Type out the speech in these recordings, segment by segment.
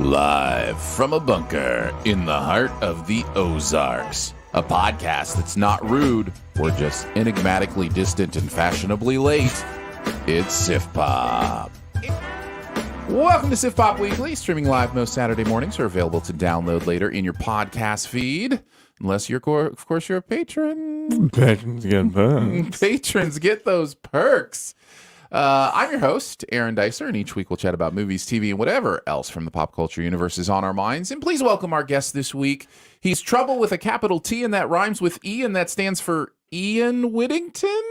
Live from a bunker in the heart of the Ozarks, a podcast that's not rude or just enigmatically distant and fashionably late. It's Sif Pop. Welcome to Sif Pop Weekly, streaming live most Saturday mornings, are available to download later in your podcast feed. Unless you're, of course, you're a patron. Patrons get perks. Patrons get those perks. I'm your host, Aaron Dicer, and each week we'll chat about movies, TV, and whatever else from the pop culture universe is on our minds. And please welcome our guest this week. He's Trouble with a capital T, and that rhymes with E, and that stands for Ian Whittington?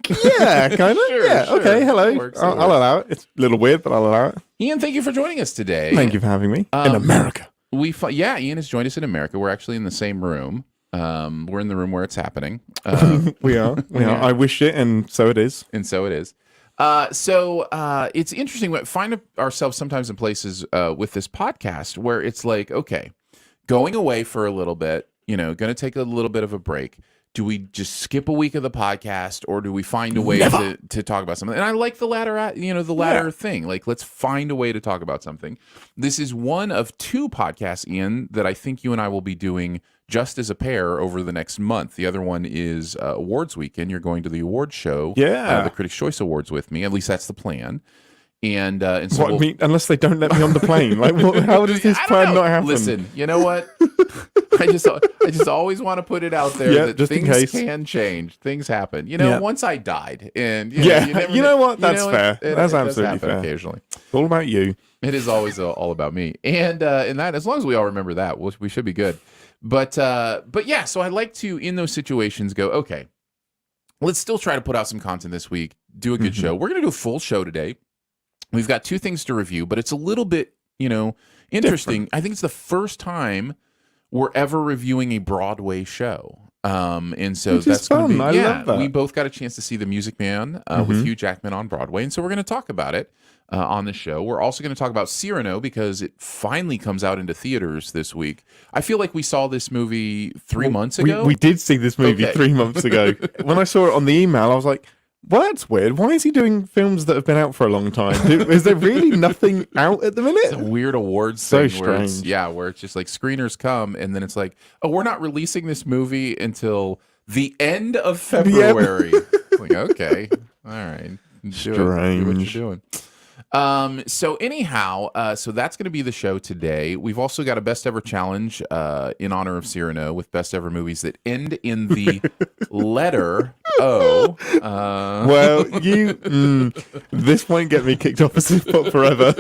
Yeah, kind of. Sure, yeah, sure. okay, hello. Works, I'll allow it. It's a little weird, but I'll allow it. Ian, thank you for joining us today. Thank you for having me. In America. Ian has joined us in America. We're actually in the same room. We're in the room where it's happening. We are. I wish it, and so it is. And so it is. It's interesting. We find ourselves sometimes in places with this podcast where it's like, okay, going away for a little bit, going to take a little bit of a break. Do we just skip a week of the podcast, or do we find a way to talk about something? And I like the latter thing. Like, let's find a way to talk about something. This is one of two podcasts, Ian, that I think you and I will be doing just as a pair over the next month. The other one is awards weekend. You're going to the awards show, the Critics' Choice Awards with me. At least that's the plan. And so unless they don't let me on the plane, like, how does this plan not happen? Listen, you know what? I just always want to put it out there that things can change. Things happen. Once I died, and you know what? That's fair. That's absolutely fair. Occasionally, it's all about you. It is always all about me, and that, as long as we all remember that, we should be good. But yeah. So I like to, in those situations, go, okay, let's still try to put out some content this week. Do a good show. We're gonna do a full show today. We've got two things to review, but it's a little bit, interesting. Different. I think it's the first time we're ever reviewing a Broadway show. And so Which that's going to be, I love that. We both got a chance to see The Music Man with Hugh Jackman on Broadway. And so we're going to talk about it on the show. We're also going to talk about Cyrano because it finally comes out into theaters this week. I feel like we saw this movie 3 months ago. We did see this movie 3 months ago. When I saw it on the email, I was like, well, that's weird. Why is he doing films that have been out for a long time? Is there really nothing out at the minute? It's a weird awards so thing strange. Where it's just like screeners come and then it's like, oh, we're not releasing this movie until the end of February. Like, okay, all right, do what you're doing. So anyhow, so that's going to be the show today. We've also got a best ever challenge in honor of Cyrano with best ever movies that end in the letter O. Well, this won't get me kicked off as Pop forever.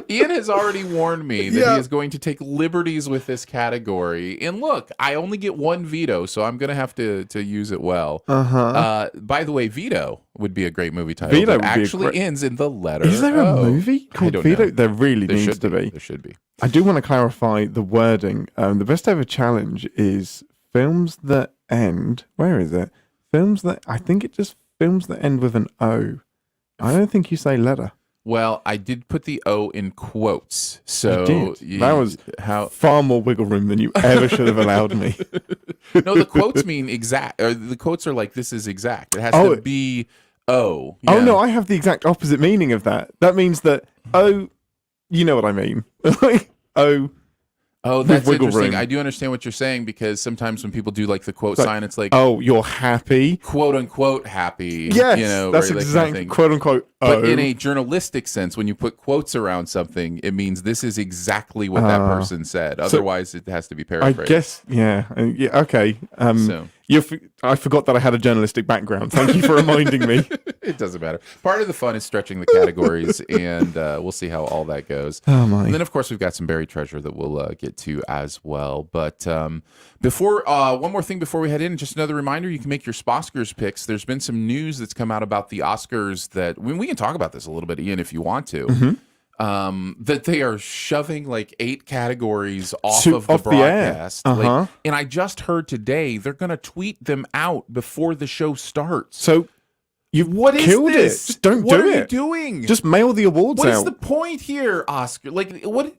Ian has already warned me that he is going to take liberties with this category. And look, I only get one veto, so I'm going to have to use it well. By the way, Veto would be a great movie title. Veto that actually ends in the letter Is there O. a movie called Veto? Know. There really needs to be. There should be. I do want to clarify the wording. The best ever challenge is films that end. Where is it? I think it just films that end with an O. I don't think you say letter. Well, I did put the O in quotes, so that was far more wiggle room than you ever should have allowed me. No, the quotes mean exact, or the quotes are like, this is exact. It has to be O. Yeah. Oh no, I have the exact opposite meaning of that. That means that O, you know what I mean? O. Oh, with that's wiggle interesting. room. I do understand what you're saying because sometimes when people do like the quote It's like, sign, it's like oh, you're happy? quote unquote happy. Yes, you know, that's right, that kind of exactly thing. quote unquote. But in a journalistic sense, when you put quotes around something, it means this is exactly what that person said. Otherwise, it has to be I paraphrased. guess, yeah, okay. So I forgot that I had a journalistic background. Thank you for reminding me. it doesn't matter. Part of the fun is stretching the categories, and we'll see how all that goes. Oh my! And then, of course, we've got some buried treasure that we'll get to as well. But before one more thing before we head in, just another reminder: you can make your Sposkers picks. There's been some news that's come out about the Oscars that we can talk about this a little bit, Ian, if you want to. That they are shoving like 8 categories off of the broadcast. Like, and I just heard today they're going to tweet them out before the show starts. So you've killed it. Just don't do it. What are you doing? Just mail the awards out. What is the point here, Oscar? Like, what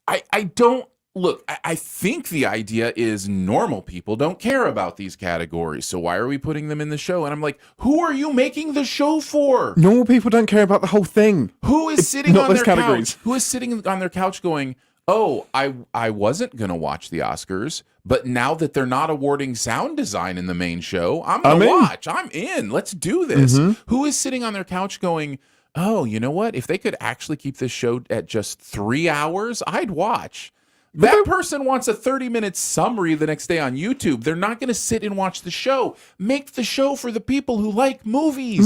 I don't look. I think the idea is normal people don't care about these categories, so why are we putting them in the show? And I'm like, who are you making the show for? Normal people don't care about the whole thing. Who is sitting on their categories. couch? Who is sitting on their couch going, oh, I wasn't going to watch the Oscars, but now that they're not awarding sound design in the main show, I'm going to watch. I'm in. Let's do this. Who is sitting on their couch going, oh, you know what? If they could actually keep this show at just 3 hours, I'd watch. That person wants a 30-minute summary the next day on YouTube. They're not going to sit and watch the show. Make the show for the people who like movies.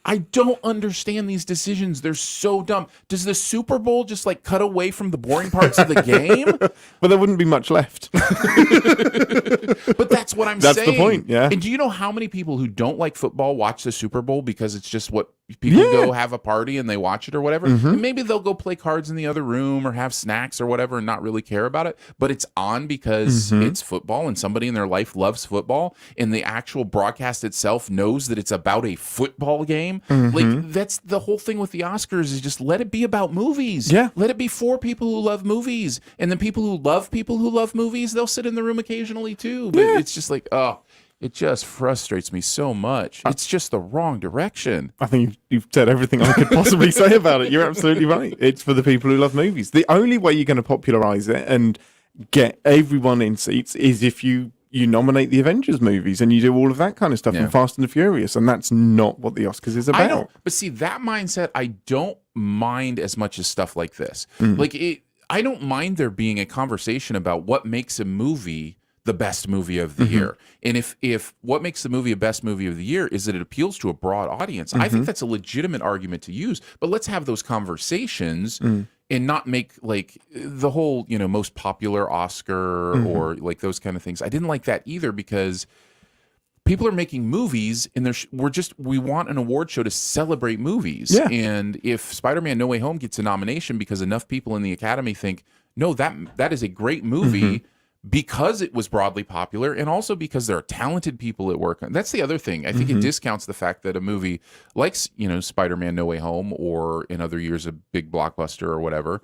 I don't understand these decisions. They're so dumb. Does the Super Bowl just like cut away from the boring parts of the game? Well, there wouldn't be much left. But that's what I'm saying. That's the point, yeah. And do you know how many people who don't like football watch the Super Bowl because it's just what people go have a party and they watch it or whatever? And maybe they'll go play cards in the other room or have snacks or whatever and not really care about it. But it's on because it's football and somebody in their life loves football and the actual broadcast itself knows that it's about a football game. Like, that's the whole thing with the Oscars is just let it be about movies. Yeah. Let it be for people who love movies. And then people who love movies, they'll sit in the room occasionally too. But it's just like, oh, it just frustrates me so much. It's just the wrong direction. I think you've said everything I could possibly say about it. You're absolutely right. It's for the people who love movies. The only way you're going to popularize it and get everyone in seats is if you nominate the Avengers movies and you do all of that kind of stuff and Fast and the Furious, and that's not what the Oscars is about. But see, that mindset, I don't mind as much as stuff like this. Like, I don't mind there being a conversation about what makes a movie the best movie of the year. And if what makes the movie a best movie of the year is that it appeals to a broad audience, I think that's a legitimate argument to use. But let's have those conversations and not make like the whole, most popular Oscar or like those kind of things. I didn't like that either because people are making movies and we want an award show to celebrate movies. Yeah. And if Spider-Man No Way Home gets a nomination because enough people in the Academy think, no, that is a great movie, because it was broadly popular and also because there are talented people at work. That's the other thing. I think it discounts the fact that a movie like, Spider-Man No Way Home or in other years a big blockbuster or whatever,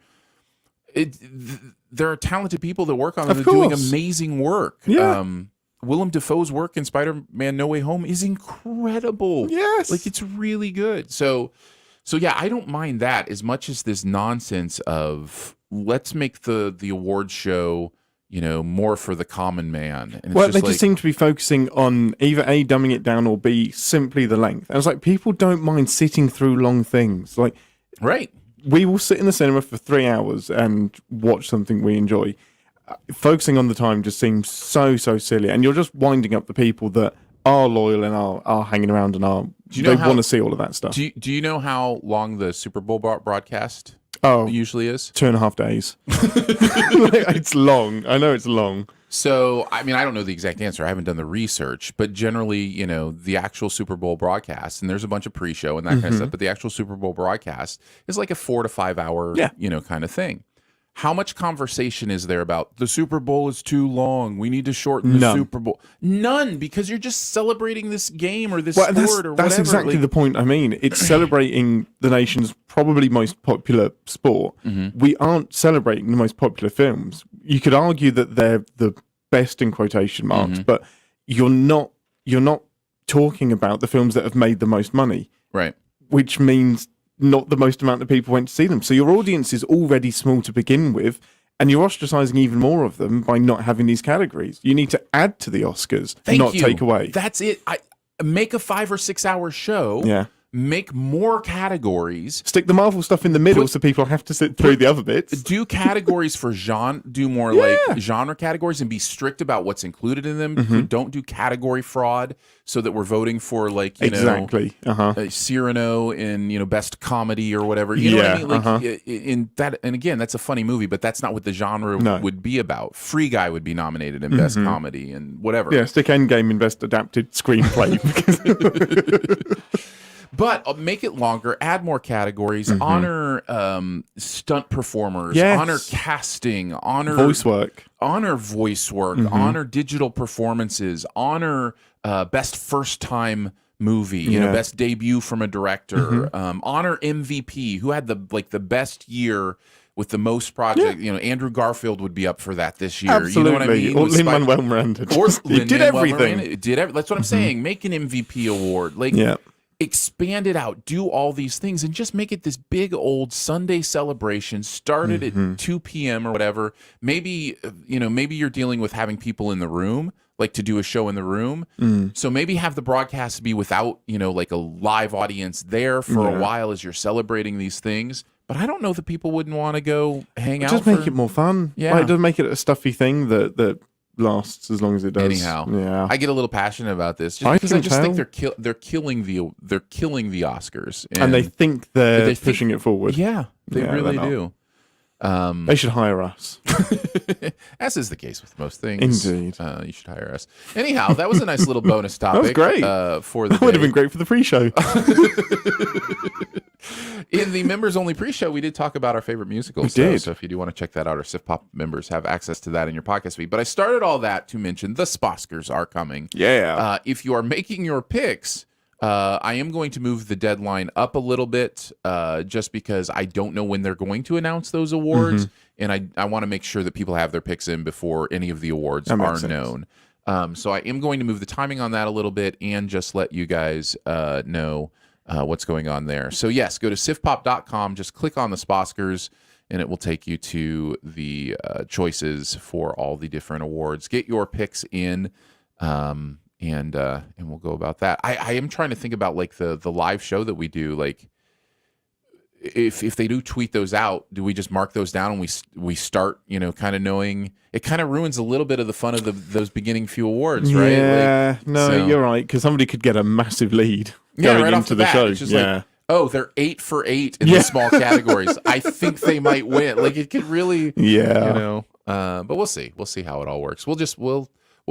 there are talented people that work on it that are doing amazing work. Yeah. Willem Dafoe's work in Spider-Man No Way Home is incredible. Yes. Like, it's really good. So yeah, I don't mind that as much as this nonsense of let's make the award show more for the common man. And they just seem to be focusing on either A, dumbing it down, or B, simply the length. And it's like, people don't mind sitting through long things. Like, right. We will sit in the cinema for 3 hours and watch something we enjoy. Focusing on the time just seems so silly. And you're just winding up the people that are loyal and are hanging around and they want to see all of that stuff. Do you know how long the Super Bowl broadcast usually is? 2.5 days. It's long. I know it's long. So, I mean, I don't know the exact answer. I haven't done the research, but generally, the actual Super Bowl broadcast, and there's a bunch of pre-show and that kind of stuff, but the actual Super Bowl broadcast is like a 4 to 5 hour, kind of thing. How much conversation is there about the Super Bowl is too long? We need to shorten the Super Bowl. None, because you're just celebrating this game or this sport or whatever. That's exactly the point I mean. It's celebrating the nation's probably most popular sport. We aren't celebrating the most popular films. You could argue that they're the best in quotation marks, but you're not talking about the films that have made the most money. Right. Which means not the most amount of people went to see them. So your audience is already small to begin with, And you're ostracizing even more of them by not having these categories. You need to add to the Oscars, not take away. That's it. I make a 5 or 6 hour show. Yeah. Make more categories. Stick the Marvel stuff in the middle so people have to sit through the other bits. Do categories for genre. Do more like genre categories and be strict about what's included in them. Don't do category fraud so that we're voting for like, you know, Cyrano in, best comedy or whatever. You know what I mean? Like in that, and again, that's a funny movie, but that's not what the genre would be about. Free Guy would be nominated in best comedy and whatever. Yeah, stick Endgame in best adapted screenplay. But make it longer, add more categories, honor stunt performers, honor casting, honor voice work, honor digital performances, honor best first time movie, best debut from a director, honor MVP, who had the best year with the most project. Andrew Garfield would be up for that this year. Absolutely. You know what I mean? Or Lin-Manuel Miranda. He did everything. That's what I'm saying. Make an MVP award. Expand it out, do all these things, and just make it this big old Sunday celebration. Started at 2 p.m. or whatever. Maybe you're dealing with having people in the room, like to do a show in the room. So maybe have the broadcast be without, like a live audience there for a while as you're celebrating these things. But I don't know that people wouldn't want to go hang out. Just make it more fun. Yeah, it doesn't make it a stuffy thing that lasts as long as it does. Anyhow, I get a little passionate about this just because I just think they're killing the Oscars, and they think they're pushing it forward. Yeah, they really do. They should hire us, as is the case with most things. Indeed, you should hire us. Anyhow, that was a nice little bonus topic. That was great. For the that would have been great for the pre-show. In the members-only pre-show, we did talk about our favorite musicals. So if you do want to check that out, our Sif Pop members have access to that in your podcast feed. But I started all that to mention the Sposkers are coming. Yeah. If you are making your picks, I am going to move the deadline up a little bit just because I don't know when they're going to announce those awards. And I want to make sure that people have their picks in before any of the awards are known. So I am going to move the timing on that a little bit and just let you guys know what's going on there. So yes, go to sifpop.com, just click on the Sposkers, and it will take you to the choices for all the different awards. Get your picks in, and we'll go about that. I am trying to think about like the live show that we do. Like if they do tweet those out, do we just mark those down and we start, kind of knowing? It kind of ruins a little bit of the fun of those beginning few awards, right? Yeah, you're right, because somebody could get a massive lead going right into the show. It's just like, oh, they're 8 for 8 in the small categories. I think they might win. Like it could really, but we'll see. We'll see how it all works. We'll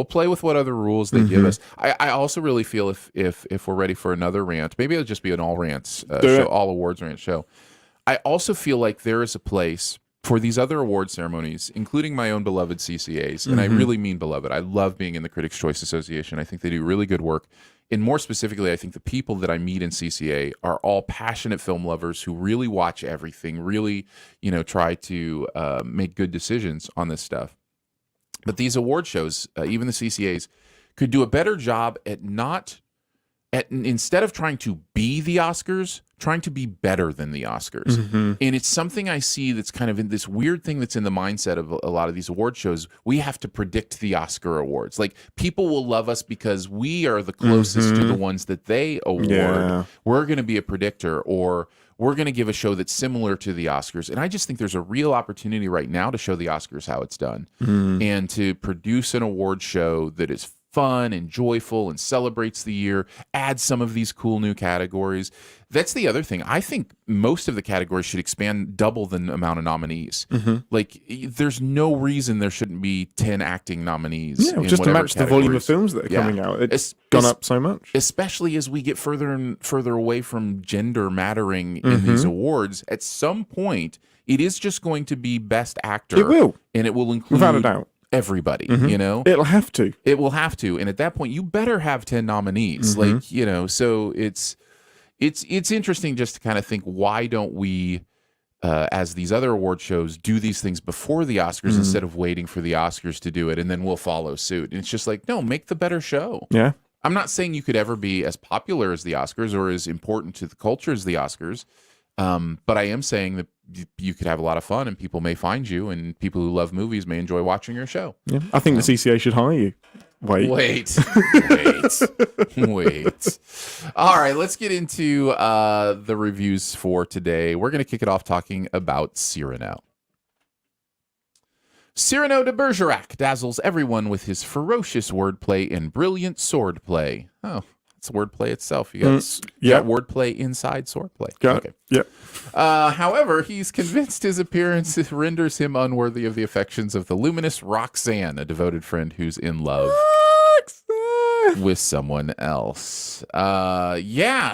play with what other rules they give us. I also really feel if we're ready for another rant, maybe it'll just be an all rants show, all awards rant show. I also feel like there is a place for these other award ceremonies, including my own beloved CCAs, and I really mean beloved. I love being in the Critics' Choice Association. I think they do really good work. And more specifically, I think the people that I meet in CCA are all passionate film lovers who really watch everything, really, try to make good decisions on this stuff. But these award shows, even the CCAs, could do a better job at instead of trying to be the Oscars, trying to be better than the Oscars. And it's something I see that's kind of in this weird thing that's in the mindset of a lot of these award shows. We have to predict the Oscar awards. Like, people will love us because we are the closest to the ones that they award. Yeah. We're going to be a predictor, or we're going to give a show that's similar to the Oscars. And I just think there's a real opportunity right now to show the Oscars how it's done and to produce an award show that is fun and joyful and celebrates the year, add some of these cool new categories. That's the other thing. I think most of the categories should expand double the amount of nominees. Like, there's no reason there shouldn't be 10 acting nominees. Yeah, just to match the volume of films that are coming out. It's gone up so much. Especially as we get further and further away from gender mattering in these awards. At some point, it is just going to be Best Actor. It will. And it will include, without a doubt, everybody, It'll have to. It will have to. And at that point, you better have 10 nominees. Like, so it's interesting just to kind of think, why don't we, as these other award shows, do these things before the Oscars instead of waiting for the Oscars to do it, and then we'll follow suit. And it's just like, no, make the better show. Yeah. I'm not saying you could ever be as popular as the Oscars or as important to the culture as the Oscars. But I am saying that you could have a lot of fun, and people may find you, and people who love movies may enjoy watching your show. Yeah. I think the CCA should hire you. Wait. Wait. All right, let's get into the reviews for today. We're going to kick it off talking about Cyrano. Cyrano de Bergerac dazzles everyone with his ferocious wordplay and brilliant swordplay. Oh, it's wordplay itself. You got wordplay inside swordplay. Got it. Yeah. However, he's convinced his appearance renders him unworthy of the affections of the luminous Roxanne, a devoted friend who's in love with someone else.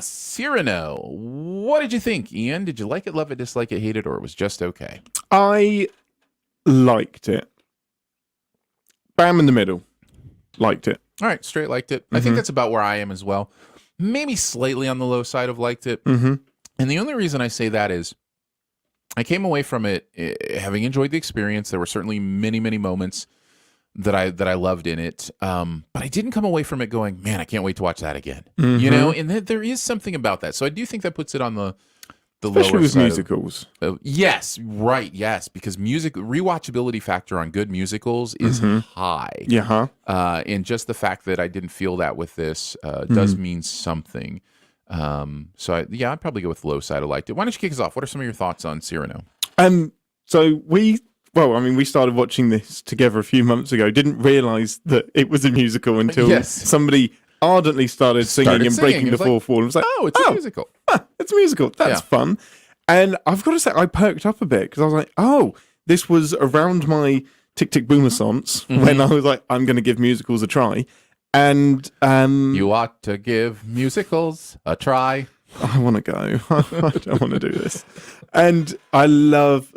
Cyrano. What did you think, Ian? Did you like it, love it, dislike it, hate it, or it was just okay? I liked it. Bam in the middle. Liked it. All right, straight liked it. I think that's about where I am as well. Maybe slightly on the low side of liked it. And the only reason I say that is I came away from it having enjoyed the experience. There were certainly many, many moments that I loved in it. But I didn't come away from it going, man, I can't wait to watch that again. You know, and there is something about that. So I do think that puts it on the especially lower with side musicals. Yes, because rewatchability factor on good musicals is high. Yeah. And just the fact that I didn't feel that with this does mean something. I'd probably go with the low side. I liked it. Why don't you kick us off? What are some of your thoughts on Cyrano? So we started watching this together a few months ago. Didn't realize that it was a musical until somebody ardently started singing and breaking the fourth wall. I was like, oh, it's a musical. It's a musical. That's fun. And I've got to say, I perked up a bit because I was like, oh, this was around my Tick Tick Boomer-sance when I was like, I'm going to give musicals a try. And you ought to give musicals a try. I want to go. I don't want to do this. And I love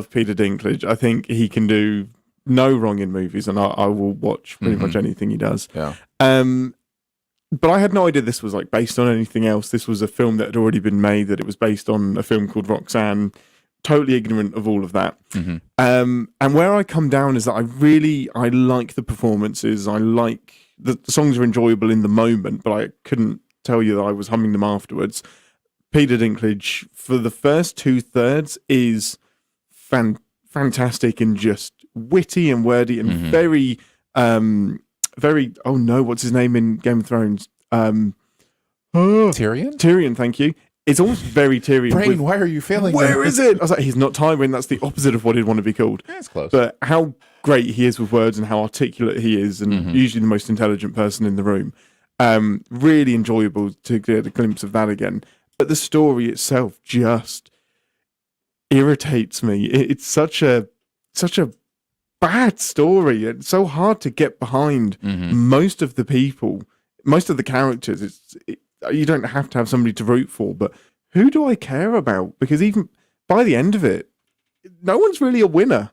Peter Dinklage. I think he can do no wrong in movies, and I will watch pretty much anything he does. Yeah. But I had no idea this was like based on anything else. This was a film that had already been made, that it was based on a film called Roxanne. Totally ignorant of all of that. And where I come down is that I like the performances. I like the songs are enjoyable in the moment, but I couldn't tell you that I was humming them afterwards. Peter Dinklage for the first 2/3 is fantastic and just witty and wordy and very oh no, what's his name in Game of Thrones? Tyrion? Tyrion, thank you. It's almost very Tyrion. Brain, why are you failing? Where is it? I was like, he's not Tywin. That's the opposite of what he'd want to be called. That's close. But how great he is with words and how articulate he is, and usually the most intelligent person in the room. Really enjoyable to get a glimpse of that again. But the story itself just irritates me. It's such a bad story. It's so hard to get behind most of the people, most of the characters. You don't have to have somebody to root for, but who do I care about? Because even by the end of it, no one's really a winner.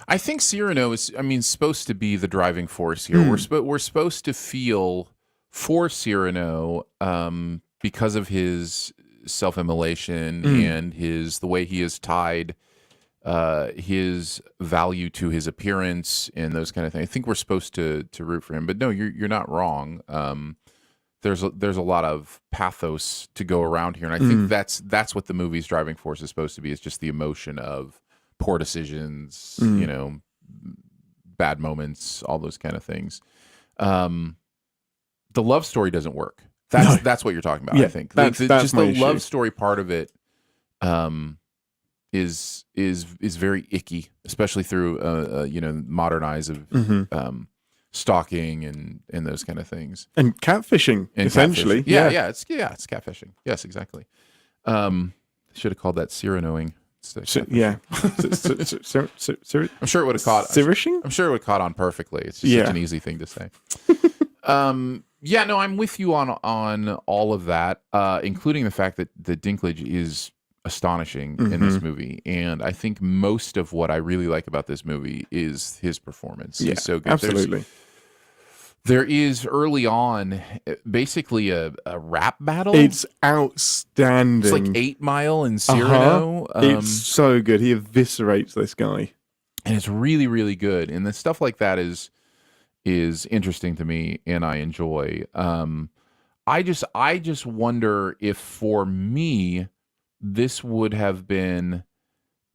I think Cyrano is, supposed to be the driving force here. We're supposed to feel for Cyrano because of his self-immolation and the way he has tied his value to his appearance and those kind of things. I think we're supposed to root for him, but no, you're not wrong. There's a lot of pathos to go around here, and I think that's what the movie's driving force is supposed to be. Is just the emotion of poor decisions, bad moments, all those kind of things. The love story doesn't work. That's what you're talking about. Yeah, I think that's just my the issue. love story part of it is very icky, especially through modern eyes of stalking and those kind of things and catfishing, essentially. Catfishing. It's catfishing. Yes, exactly. Should have called that Cyranoing. Yeah. I'm sure it would have caught. Cyrishing? I'm sure it would have caught on perfectly. It's just such an easy thing to say. I'm with you on all of that, including the fact that the Dinklage is astonishing in this movie, and I think most of what I really like about this movie is his performance. He's so good. Absolutely. There is early on basically a rap battle. It's outstanding. It's like 8 Mile and Cyrano. It's so good. He eviscerates this guy, and it's really, really good. And the stuff like that is interesting to me, and I enjoy. I just wonder if for me this would have been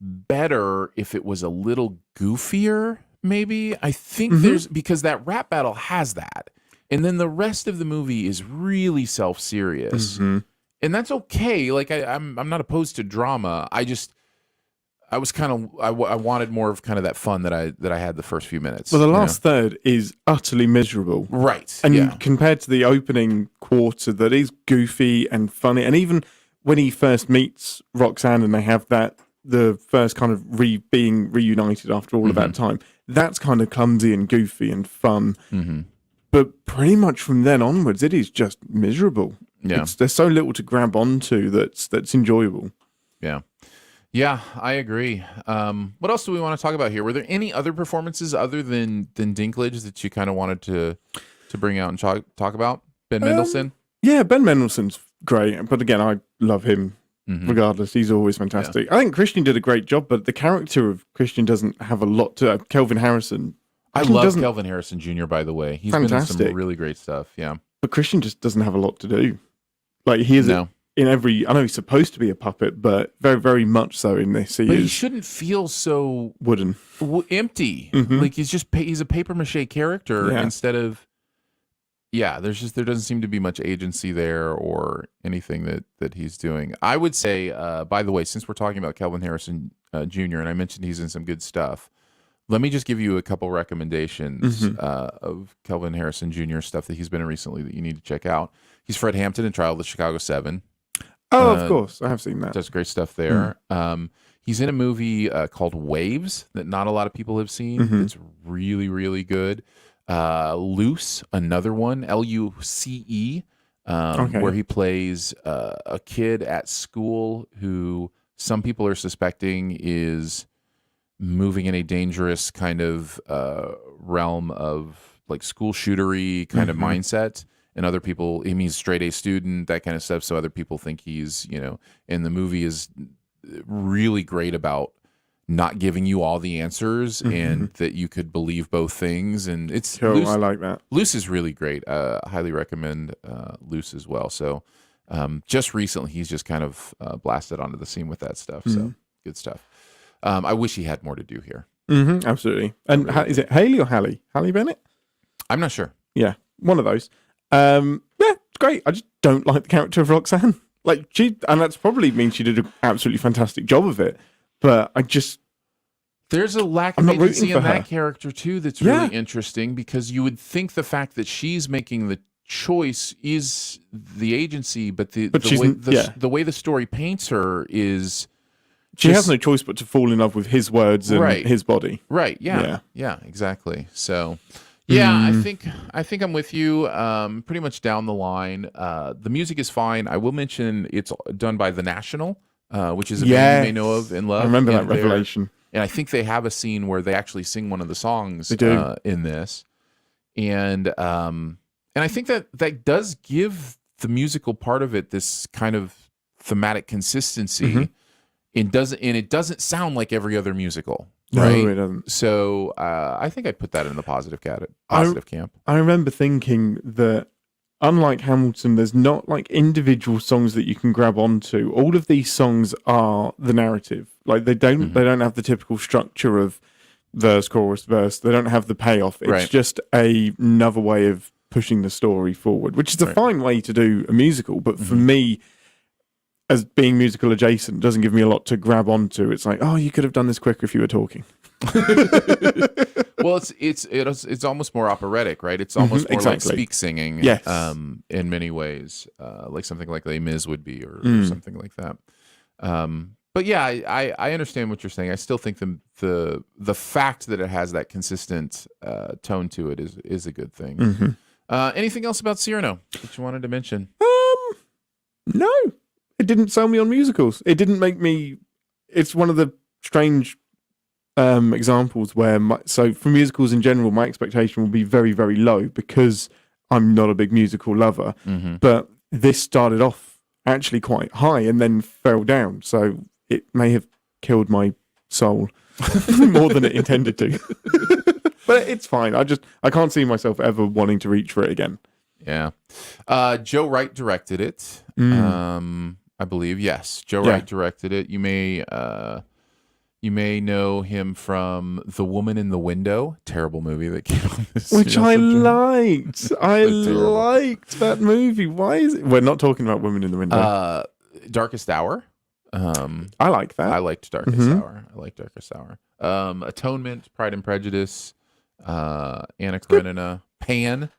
better if it was a little goofier, maybe. I think there's, because that rap battle has that. And then the rest of the movie is really self-serious. And that's okay. Like, I'm not opposed to drama. I was kind of, I wanted more of kind of that fun that I had the first few minutes. Well, the last third is utterly miserable. Right. And compared to the opening quarter that is goofy and funny, and even when he first meets Roxanne and they have the first kind of being reunited after all of that time, that's kind of clumsy and goofy and fun. But pretty much from then onwards, it is just miserable. Yeah. There's so little to grab onto that's enjoyable. Yeah. Yeah, I agree. What else do we want to talk about here? Were there any other performances other than Dinklage that you kind of wanted to bring out and talk about? Ben Mendelsohn? Yeah, Ben Mendelsohn's great. But again, I love him regardless. He's always fantastic. I think Christian did a great job, but the character of Christian doesn't have a lot to... Kelvin Harrison. I love Kelvin Harrison Jr., by the way. He's fantastic. been in some really great stuff, yeah. But Christian just doesn't have a lot to do. Like, he is... In every, I know he's supposed to be a puppet, but very, very much so in this. He shouldn't feel so wooden, empty. Like he's a paper mache character instead of. Yeah, there doesn't seem to be much agency there or anything that he's doing. I would say, by the way, since we're talking about Kelvin Harrison Jr. and I mentioned he's in some good stuff, let me just give you a couple recommendations of Kelvin Harrison Jr. stuff that he's been in recently that you need to check out. He's Fred Hampton in Trial of the Chicago 7. Oh, of course. I have seen that. Does great stuff there. He's in a movie called Waves that not a lot of people have seen. It's really, really good. Luce, another one, Luce, where he plays a kid at school who some people are suspecting is moving in a dangerous kind of realm of like school shootery kind of mindset. And other people, he's a straight A student, that kind of stuff. So other people think he's, and the movie is really great about not giving you all the answers and that you could believe both things. And it's cool. I like that. Luce is really great. Highly recommend Luce as well. So just recently, he's just kind of blasted onto the scene with that stuff. So good stuff. I wish he had more to do here. Absolutely. And is it Haley or Halle? Halle Bennett? I'm not sure. Yeah, one of those. Yeah, it's great. I just don't like the character of Roxanne. Like and that's probably means she did an absolutely fantastic job of it. But there's a lack of agency in that character too that's really interesting, because you would think the fact that she's making the choice is the agency, but the way the story paints her is she has no choice but to fall in love with his words and his body. Right. Yeah, exactly. So. Yeah, I think I'm with you. Pretty much down the line. The music is fine. I will mention it's done by The National, which is a band you may know of and love. I remember that revelation. And I think they have a scene where they actually sing one of the songs in this. And I think that does give the musical part of it this kind of thematic consistency. It doesn't sound like every other musical. Right? No, it doesn't. So I think I'd put that in the positive camp. I remember thinking that unlike Hamilton, there's not like individual songs that you can grab onto. All of these songs are the narrative. Like they don't have the typical structure of verse, chorus, verse. They don't have the payoff. It's just another way of pushing the story forward, which is a fine way to do a musical. But for me, as being musical adjacent, doesn't give me a lot to grab onto. It's like, oh, you could have done this quicker if you were talking. Well, it's almost more operatic, right? It's almost more like speak singing, in many ways, like something like Les Mis would be, or something like that. But yeah, I understand what you're saying. I still think the fact that it has that consistent tone to it is a good thing. Anything else about Cyrano that you wanted to mention? No. It didn't sell me on musicals. It didn't make me... It's one of the strange examples where... for musicals in general, my expectation will be very, very low because I'm not a big musical lover. But this started off actually quite high and then fell down. So it may have killed my soul more than it intended to. But it's fine. I can't see myself ever wanting to reach for it again. Yeah. Joe Wright directed it. I believe, yes. Joe Wright directed it. You may You may know him from The Woman in the Window, terrible movie that came on this. Which I Terrible. liked. I liked that movie. Why is it? We're not talking about Women in the Window. Darkest Hour. I like that. I liked Darkest Hour. I like Darkest Hour. Atonement, Pride and Prejudice, Anna Karenina, Pan,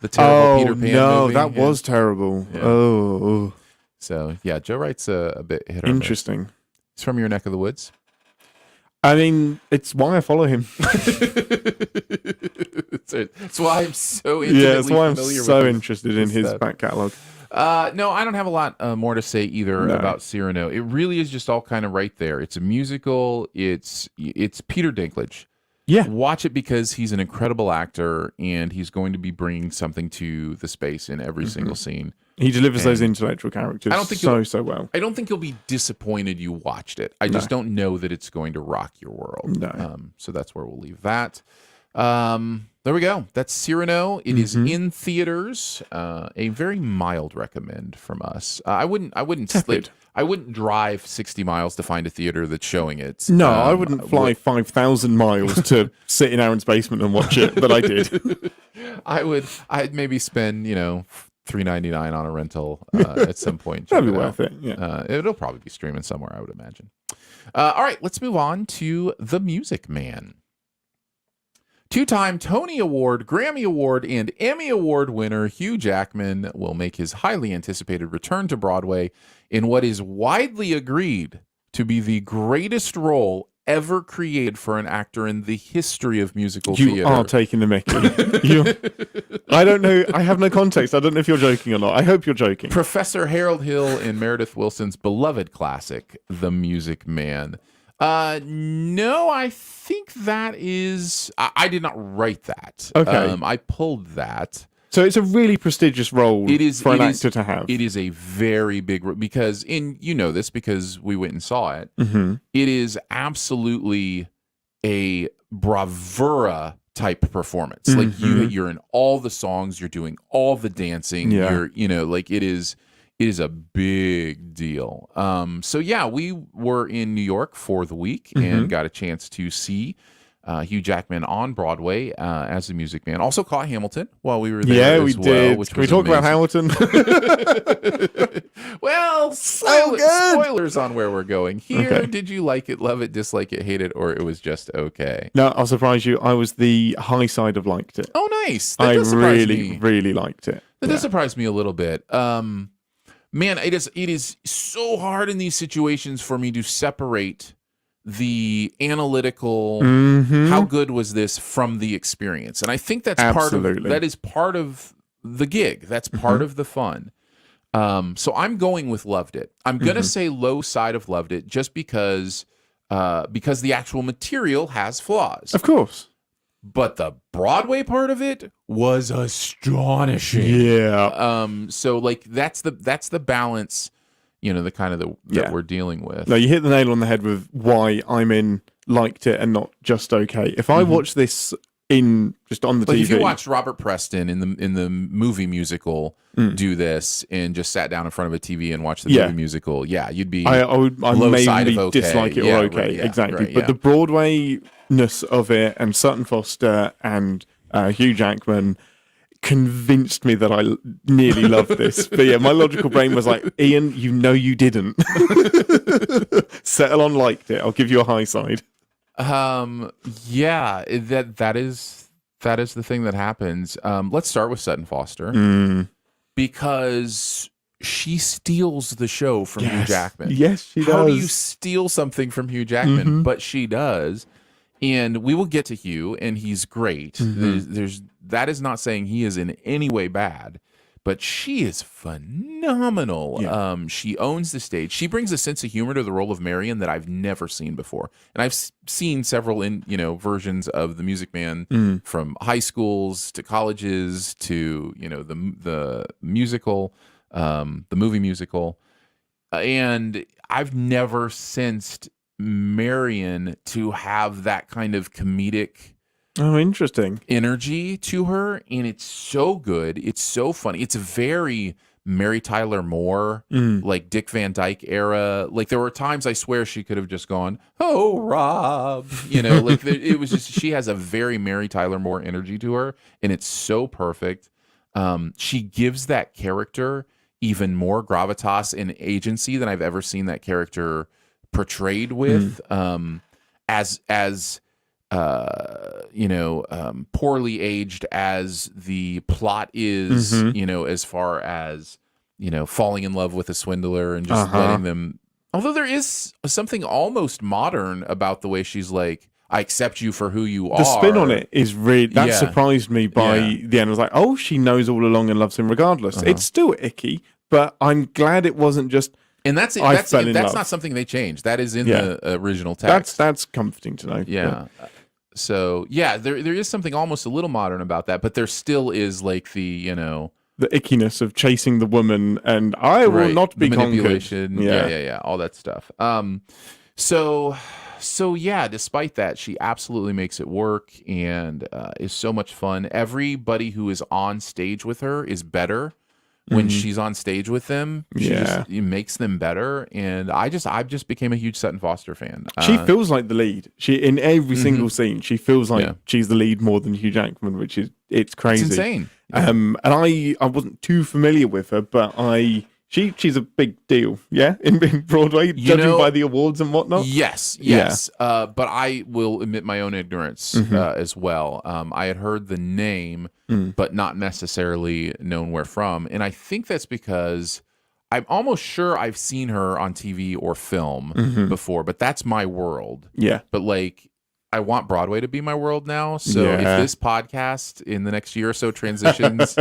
the terrible Peter Pan movie. That was terrible. Yeah. Oh. So, yeah, Joe Wright's a bit hit or Interesting. miss. He's from your neck of the woods. I mean, it's why I follow him. It's why I'm so intimately that's why I'm familiar so with interested in his back catalogue. No, I don't have a lot more to say either about Cyrano. It really is just all kind of right there. It's a musical. It's Peter Dinklage. Yeah. Watch it because he's an incredible actor and he's going to be bringing something to the space in every single scene. He delivers those intellectual characters so well. I don't think you'll be disappointed you watched it. I just don't know that it's going to rock your world. No. So that's where we'll leave that. There we go. That's Cyrano. It is in theaters. A very mild recommend from us. I wouldn't drive 60 miles to find a theater that's showing it. No, I wouldn't fly 5,000 miles to sit in Aaron's basement and watch it, but I did. I'd maybe spend, $3.99 on a rental at some point. That'd be worth it. Yeah. It'll probably be streaming somewhere, I would imagine. All right, let's move on to The Music Man. Two-time Tony Award, Grammy Award, and Emmy Award winner Hugh Jackman will make his highly anticipated return to Broadway in what is widely agreed to be the greatest role ever created for an actor in the history of musical theater. You are taking the mickey. I don't know. I have no context. I don't know if you're joking or not. I hope you're joking. Professor Harold Hill in Meredith Willson's beloved classic, The Music Man. No, I think that is... I did not write that. Okay. I pulled that. So it's a really prestigious role for an actor to have. It is a very big role because, this because we went and saw it. Mm-hmm. It is absolutely a bravura type performance. Mm-hmm. Like you're in all the songs, you're doing all the dancing. Yeah. It is a big deal. So yeah, we were in New York for the week and got a chance to see Hugh Jackman on Broadway as the Music Man. Also caught Hamilton while we were there. Yeah, we did. Which Can we talk about Hamilton? Well, spoilers on where we're going. Here, Okay. Did you like it, love it, dislike it, hate it, or it was just okay? No, I'll surprise you. I was the high side of liked it. Oh, nice. That I does surprise really, me. really liked it. That does surprise me a little bit. Man, it is so hard in these situations for me to separate the analytical, how good was this from the experience, and I think that's part of the gig. That's part of the fun. So I'm going with loved it. I'm gonna say low side of loved it just because the actual material has flaws. Of course. But the Broadway part of it was astonishing. Yeah. So like that's the balance, the kind of that we're dealing with. No, you hit the nail on the head with why I'm in liked it and not just okay. If I watch this just on the like TV, if you watched Robert Preston in the movie musical do this and just sat down in front of a TV and watched the movie musical, you'd be I would low side of okay. dislike it Yeah, or okay. right, yeah, exactly. right, But yeah. the Broadway-ness of it and Sutton Foster and Hugh Jackman convinced me that I nearly loved this. But yeah, my logical brain was like, Ian, you didn't. Settle on liked it. I'll give you a high side. Yeah, that is the thing that happens. Let's start with Sutton Foster because she steals the show from Hugh Jackman. Yes, she does. How do you steal something from Hugh Jackman? But she does. And we will get to Hugh, and he's great. That is not saying he is in any way bad, but she is phenomenal. Yeah. She owns the stage. She brings a sense of humor to the role of Marion that I've never seen before. And I've seen several versions of the Music Man from high schools to colleges to the musical, the movie musical, and I've never sensed Marion to have that kind of comedic Interesting energy to her, and it's so good. It's so funny. It's very Mary Tyler Moore, like Dick Van Dyke era. Like there were times I swear she could have just gone, "Oh, Rob," like it was just she has a very Mary Tyler Moore energy to her, and it's so perfect. She gives that character even more gravitas and agency than I've ever seen that character portrayed with. As poorly aged as the plot is, as far as, falling in love with a swindler and just letting them. Although there is something almost modern about the way she's like, I accept you for who you are. The spin on it is really, that surprised me by the end. I was like, oh, she knows all along and loves him regardless. It's still icky, but I'm glad it wasn't just. And that's not something they changed. That is in the original text. That's comforting to know. Yeah. So there is something almost a little modern about that, but there still is like the ickiness of chasing the woman and I will not be manipulation. Conquered. Yeah, all that stuff. So yeah, despite that, she absolutely makes it work and is so much fun. Everybody who is on stage with her is better. When she's on stage with them, she just makes them better, and I just became a huge Sutton Foster fan. She feels like the lead. She in every single scene, she feels like she's the lead more than Hugh Jackman, which is it's crazy. It's insane. And I wasn't too familiar with her, but she's a big deal, in Broadway, judging by the awards and whatnot. Yes. But I will admit my own ignorance as well. I had heard the name, but not necessarily known where from, and I think that's because I'm almost sure I've seen her on TV or film before. But that's my world. Yeah. But like, I want Broadway to be my world now. So if this podcast in the next year or so transitions,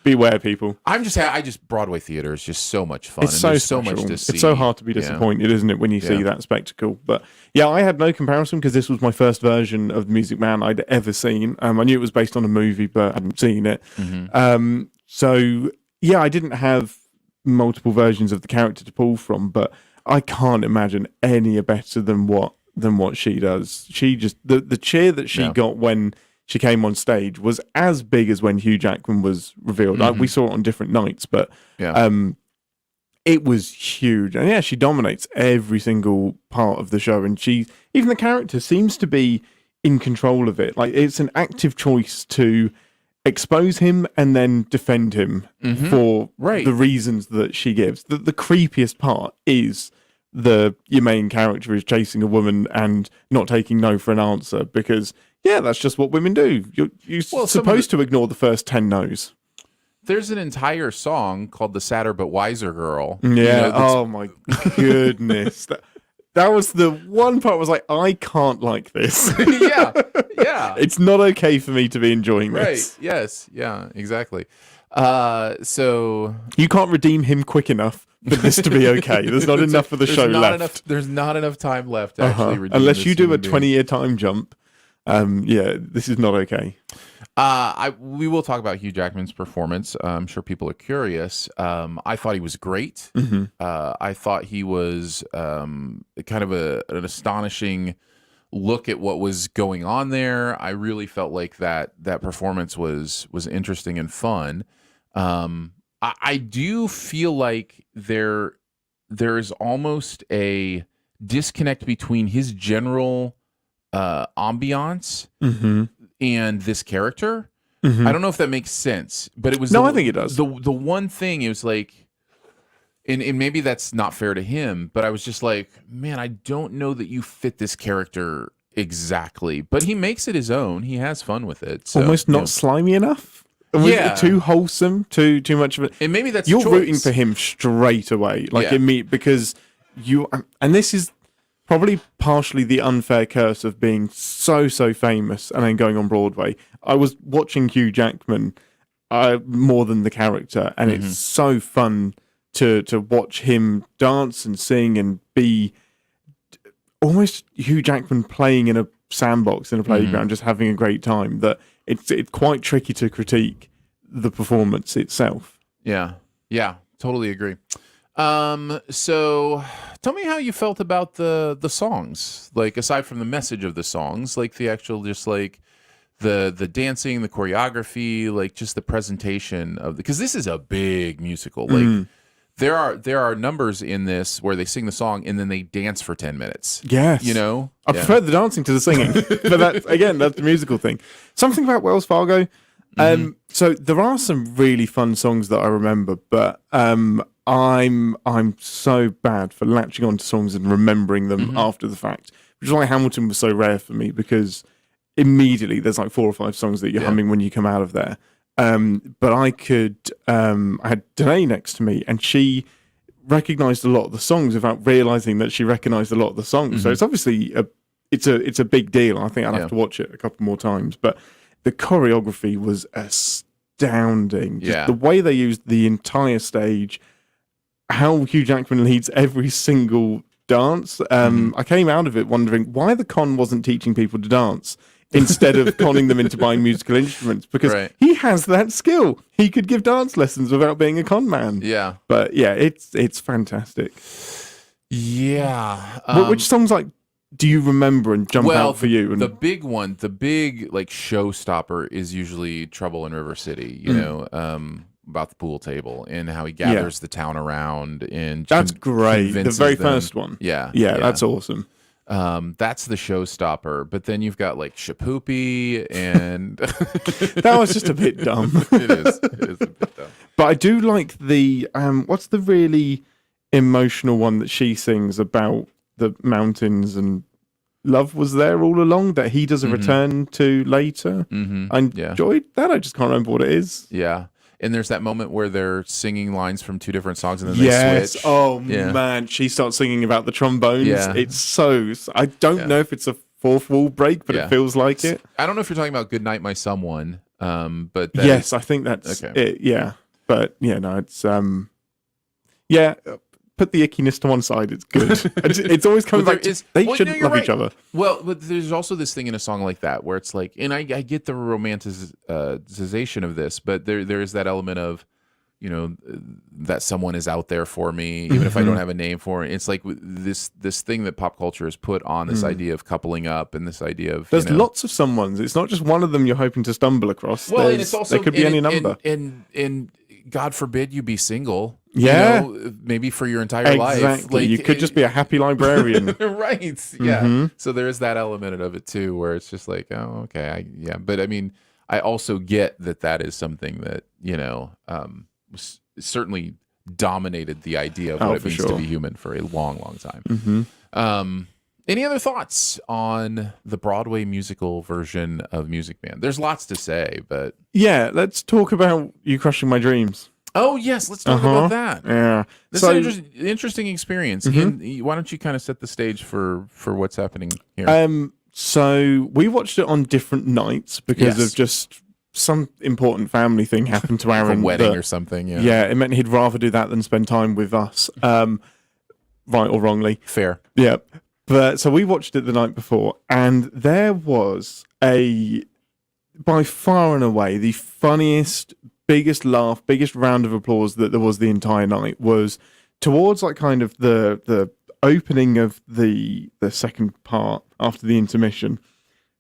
beware, people. I just Broadway theater is just so much fun. It's so much to see. It's so hard to be disappointed, isn't it, when you see that spectacle? But yeah, I had no comparison because this was my first version of The Music Man I'd ever seen. I knew it was based on a movie, but I hadn't seen it. So yeah, I didn't have multiple versions of the character to pull from, but I can't imagine any are better than what she does. She just the cheer that she got when she came on stage was as big as when Hugh Jackman was revealed. We saw it on different nights, but it was huge. And she dominates every single part of the show, and even the character seems to be in control of it. Like it's an active choice to expose him and then defend him for the reasons that she gives. The creepiest part is your main character is chasing a woman and not taking no for an answer because that's just what women do. You're supposed to ignore the first 10 no's. There's an entire song called "The Sadder But Wiser Girl." Yeah. Oh my goodness. That was the one part I was like, I can't like this. Yeah. It's not okay for me to be enjoying this. Right. Yes. Yeah. Exactly. So you can't redeem him quick enough for this to be okay. There's not enough of the show left. There's not enough time left to actually redeem unless you do a 20-year time jump. This is not okay. We will talk about Hugh Jackman's performance. I'm sure people are curious. I thought he was great. I thought he was kind of an astonishing look at what was going on there. I really felt like that performance was interesting and fun. I do feel like there's almost a disconnect between his general ambiance and this character. I don't know if that makes sense, but it was I think it does. The one thing, it was like, and maybe that's not fair to him, but I was just like, man, I don't know that you fit this character exactly, but he makes it his own. He has fun with it. So, almost not slimy enough. Too wholesome, too much of it. And maybe that's you're rooting for him straight away, because and this is probably partially the unfair curse of being so famous and then going on Broadway. I was watching Hugh Jackman more than the character, and it's so fun to watch him dance and sing and be almost Hugh Jackman playing in a sandbox in a playground, just having a great time. That it's quite tricky to critique the performance itself. Yeah, totally agree. So tell me how you felt about the songs, like aside from the message of the songs, like the actual just like the dancing, the choreography, like just the presentation of because this is a big musical. Like there are numbers in this where they sing the song and then they dance for 10 minutes. Yes. You know? I prefer the dancing to the singing. But that's the musical thing. Something about Wells Fargo. So there are some really fun songs that I remember, but I'm so bad for latching onto songs and remembering them after the fact, which is why Hamilton was so rare for me, because immediately there's like 4 or 5 songs that you're humming when you come out of there. But I had Danae next to me, and she recognized a lot of the songs without realizing that she recognized a lot of the songs. So it's obviously it's a big deal. I think I'd have to watch it a couple more times, but the choreography was astounding. Just the way they used the entire stage, how Hugh Jackman leads every single dance. I came out of it wondering why the con wasn't teaching people to dance instead of conning them into buying musical instruments, because he has that skill. He could give dance lessons without being a con man. Yeah. But yeah, it's fantastic. Yeah. Which songs do you remember and jump out for you? And the big one, the big like showstopper is usually Trouble in River City, you know, about the pool table and how he gathers the town around, and that's great. The very them. first one. Yeah, that's awesome. That's the showstopper. But then you've got like Shapoopy, and that was just a bit dumb. It is a bit dumb. But I do like the what's the really emotional one that she sings about the mountains and love was there all along, that he does a return to later. I enjoyed that. I just can't remember what it is. Yeah. And there's that moment where they're singing lines from 2 different songs and then they switch. Oh man, she starts singing about the trombones. It's so, I don't know if it's a fourth wall break, but it feels like it. I don't know if you're talking about Good Night My Someone, but yes, I think that's it. Yeah. But no, it's put the ickiness to one side. It's good. It's always coming back to, they shouldn't love each other. Well, but there's also this thing in a song like that where it's like, and I get the romanticization of this, but there is that element of, you know, that someone is out there for me, even if I don't have a name for it. It's like this thing that pop culture has put on, this idea of coupling up and this idea of there's lots of someones. It's not just one of them you're hoping to stumble across. Well, and it's also there could be any number. And God forbid you be single. Yeah. You know, maybe for your entire life. Exactly. You could just be a happy librarian. Right. Yeah. So there is that element of it too, where it's just like, oh, okay. But I mean, I also get that is something that, you know, certainly dominated the idea of what it means to be human for a long, long time. Any other thoughts on the Broadway musical version of Music Man? There's lots to say, but yeah, let's talk about You Crushing My Dreams. Oh yes, let's talk about that. Yeah, this is an interesting experience. Why don't you kind of set the stage for what's happening here? So we watched it on different nights because of just some important family thing happened to Aaron, a wedding or something. Yeah, it meant he'd rather do that than spend time with us. Right or wrongly, fair. Yeah, but so we watched it the night before, and there was by far and away the funniest, biggest laugh, biggest round of applause that there was the entire night was towards like kind of the opening of the second part after the intermission.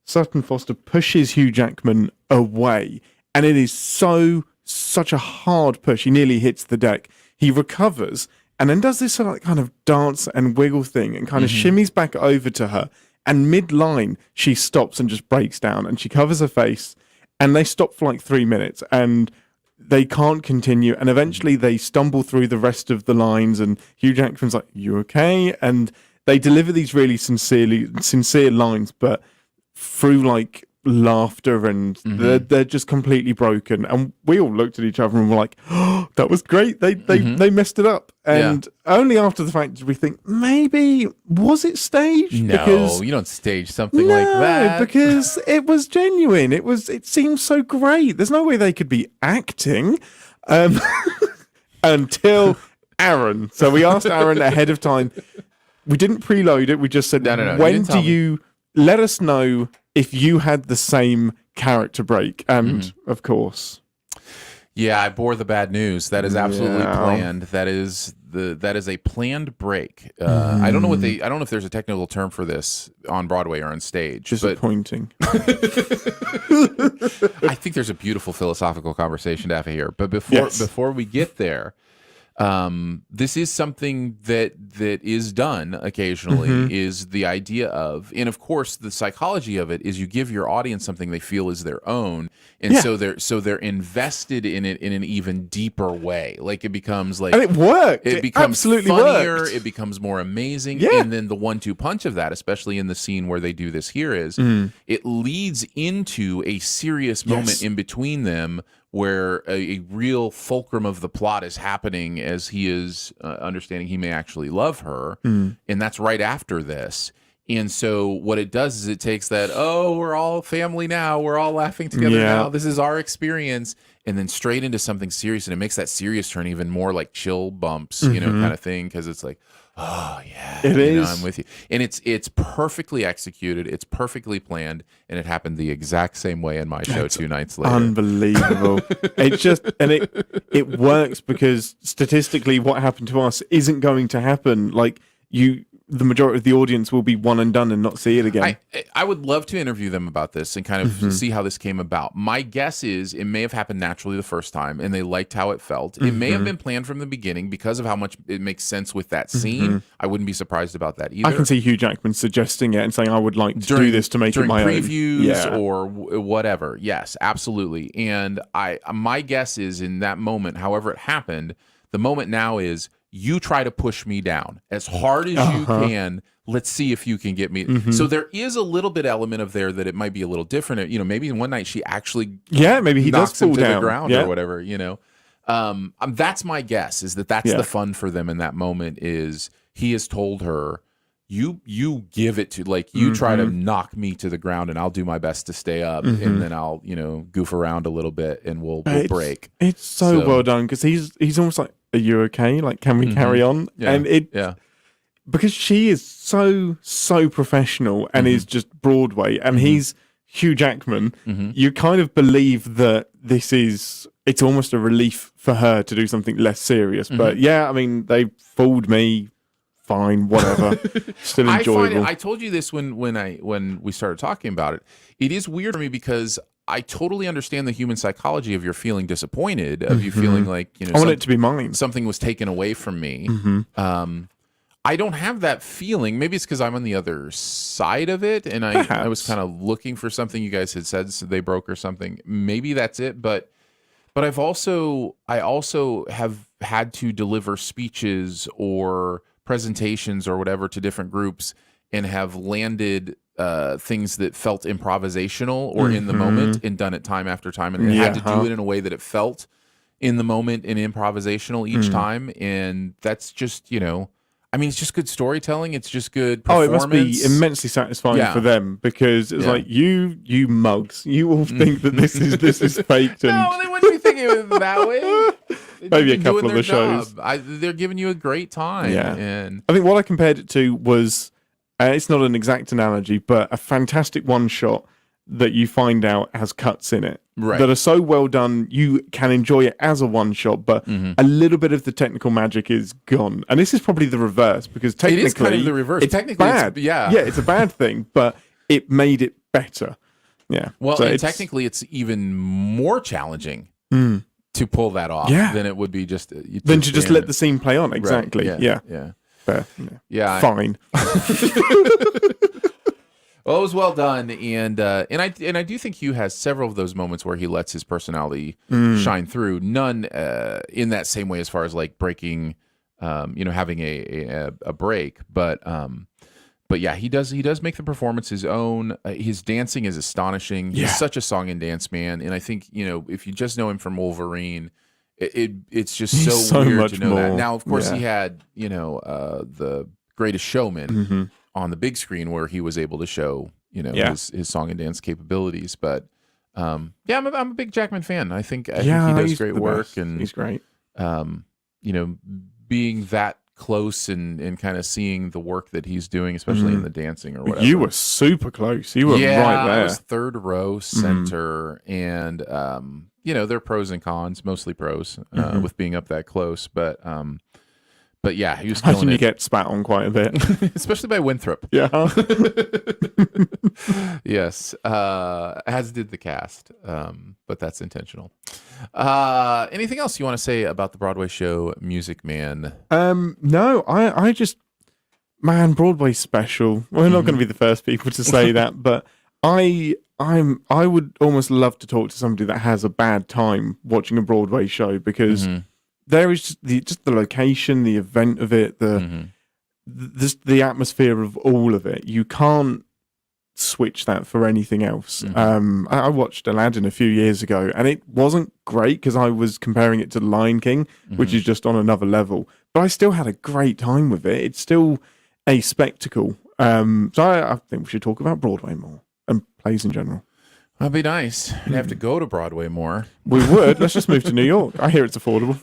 Sutton Foster pushes Hugh Jackman away, and it is such a hard push. He nearly hits the deck. He recovers and then does this sort of kind of dance and wiggle thing and kind of shimmies back over to her. And mid-line, she stops and just breaks down, and she covers her face, and they stop for like 3 minutes, and they can't continue, and eventually they stumble through the rest of the lines, and Hugh Jackman's like, "You okay?" And they deliver these really sincere lines, but through like laughter, and they're just completely broken. And we all looked at each other and were like, "Oh, that was great. They messed it up." And only after the fact did we think, maybe was it staged? No, because you don't stage something like that. Because it was genuine. It seemed so great. There's no way they could be acting until Aaron. So we asked Aaron ahead of time. We didn't preload it. We just said, no. When do you let us know if you had the same character break? And of course. Yeah, I bore the bad news. That is absolutely Yeah. planned. That is a planned break. I don't know I don't know if there's a technical term for this on Broadway or on stage, but Disappointing. I think there's a beautiful philosophical conversation to have here. But before we get there, this is something that is done occasionally, is the idea of, and of course the psychology of it is you give your audience something they feel is their own, and so they're invested in it in an even deeper way. Like it becomes like, And it worked. it It becomes absolutely funnier, worked. it becomes more amazing. Yeah. And then the 1-2 punch of that, especially in the scene where they do this here, is it leads into a serious moment in between them where a real fulcrum of the plot is happening as he is understanding he may actually love her. And that's right after this. And so what it does is it takes that, oh, we're all family now, we're all laughing together now, this is our experience, and then straight into something serious. And it makes that serious turn even more like chill bumps, you know, kind of thing, because it's like, oh yeah, It is. I'm with you. And it's perfectly executed, it's perfectly planned, and it happened the exact same way in my show 2 nights later. Unbelievable. It just, and it works because statistically what happened to us isn't going to happen. Like the majority of the audience will be one and done and not see it again. I would love to interview them about this and kind of see how this came about. My guess is it may have happened naturally the first time and they liked how it felt. It may have been planned from the beginning because of how much it makes sense with that scene. I wouldn't be surprised about that either. I can see Hugh Jackman suggesting it and saying, I would like to do this to make it my previews own. or whatever. Yes, absolutely. And my guess is in that moment, however it happened, the moment now is, you try to push me down as hard as you can. Let's see if you can get me. So there is a little bit element of there that it might be a little different. You know, maybe one night she actually maybe he knocks does fall him to down. the ground or whatever, you know. That's my guess, is that's the fun for them in that moment, is he has told her, you give it to, like, you try to knock me to the ground and I'll do my best to stay up, and then I'll, you know, goof around a little bit and we'll break. It's so well done because he's almost like, are you okay? Like, can we carry on? And because she is so professional and is just Broadway, and he's Hugh Jackman, you kind of believe that it's almost a relief for her to do something less serious. But yeah, I mean, they fooled me. Fine, whatever. Still enjoyable. I told you this when we started talking about it. It is weird for me because I totally understand the human psychology of your feeling disappointed, of you feeling like, you know, I want it to be mine. Something was taken away from me. I don't have that feeling. Maybe it's because I'm on the other side of it, and I was kind of looking for something. You guys had said so they broke or something. Maybe that's it, but I also have had to deliver speeches or presentations or whatever to different groups and have landed things that felt improvisational or in the moment, and done it time after time, and had to do it in a way that it felt in the moment and improvisational each time. And that's just, you know, I mean, it's just good storytelling. It's just good performance. Oh, it must be immensely satisfying for them, because it's like, you mugs, you all think that this is faked. And no, they wouldn't be thinking of it that way. Maybe a couple of the shows. They're giving you a great time. Yeah. And I think what I compared it to was, it's not an exact analogy, but a fantastic one shot that you find out has cuts in it that are so well done you can enjoy it as a one shot, but a little bit of the technical magic is gone. And this is probably the reverse, because technically it is kind of the reverse. It's technically bad. It's a bad thing, but it made it better. Yeah. Well, so technically it's even more challenging to pull that off than it would be just than to just let the scene play on. Exactly. Right. Yeah. Fair. Yeah. Fine. Well, it was well done, and I do think Hugh has several of those moments where he lets his personality shine through. None in that same way as far as like breaking, you know, having a break, but yeah, he does make the performance his own. His dancing is astonishing. He's such a song and dance man, and I think, you know, if you just know him from Wolverine, it's just so weird to know more. That. Now, of course, he had, you know, the Greatest Showman on the big screen where he was able to show, you know, his song and dance capabilities. But I'm a big Jackman fan. I think he does great work, best. And he's great. You know, being that close and kind of seeing the work that he's doing, especially in the dancing or whatever. You were super close. You were right there. I was third row center, and there are pros and cons, mostly pros with being up that close. But yeah, he was Imagine killing you it, get spat on quite a bit. especially by Winthrop. Yeah. Yes, as did the cast, but that's intentional. Anything else you want to say about the Broadway show Music Man? No, I just, man, Broadway's special. We're not going to be the first people to say that, but I would almost love to talk to somebody that has a bad time watching a Broadway show, because there is just the location, the event of it, the atmosphere of all of it. You can't switch that for anything else. I watched Aladdin a few years ago, and it wasn't great because I was comparing it to The Lion King, which is just on another level. But I still had a great time with it. It's still a spectacle. So I think we should talk about Broadway more and plays in general. That'd be nice. You'd have to go to Broadway more. We would. Let's just move to New York. I hear it's affordable.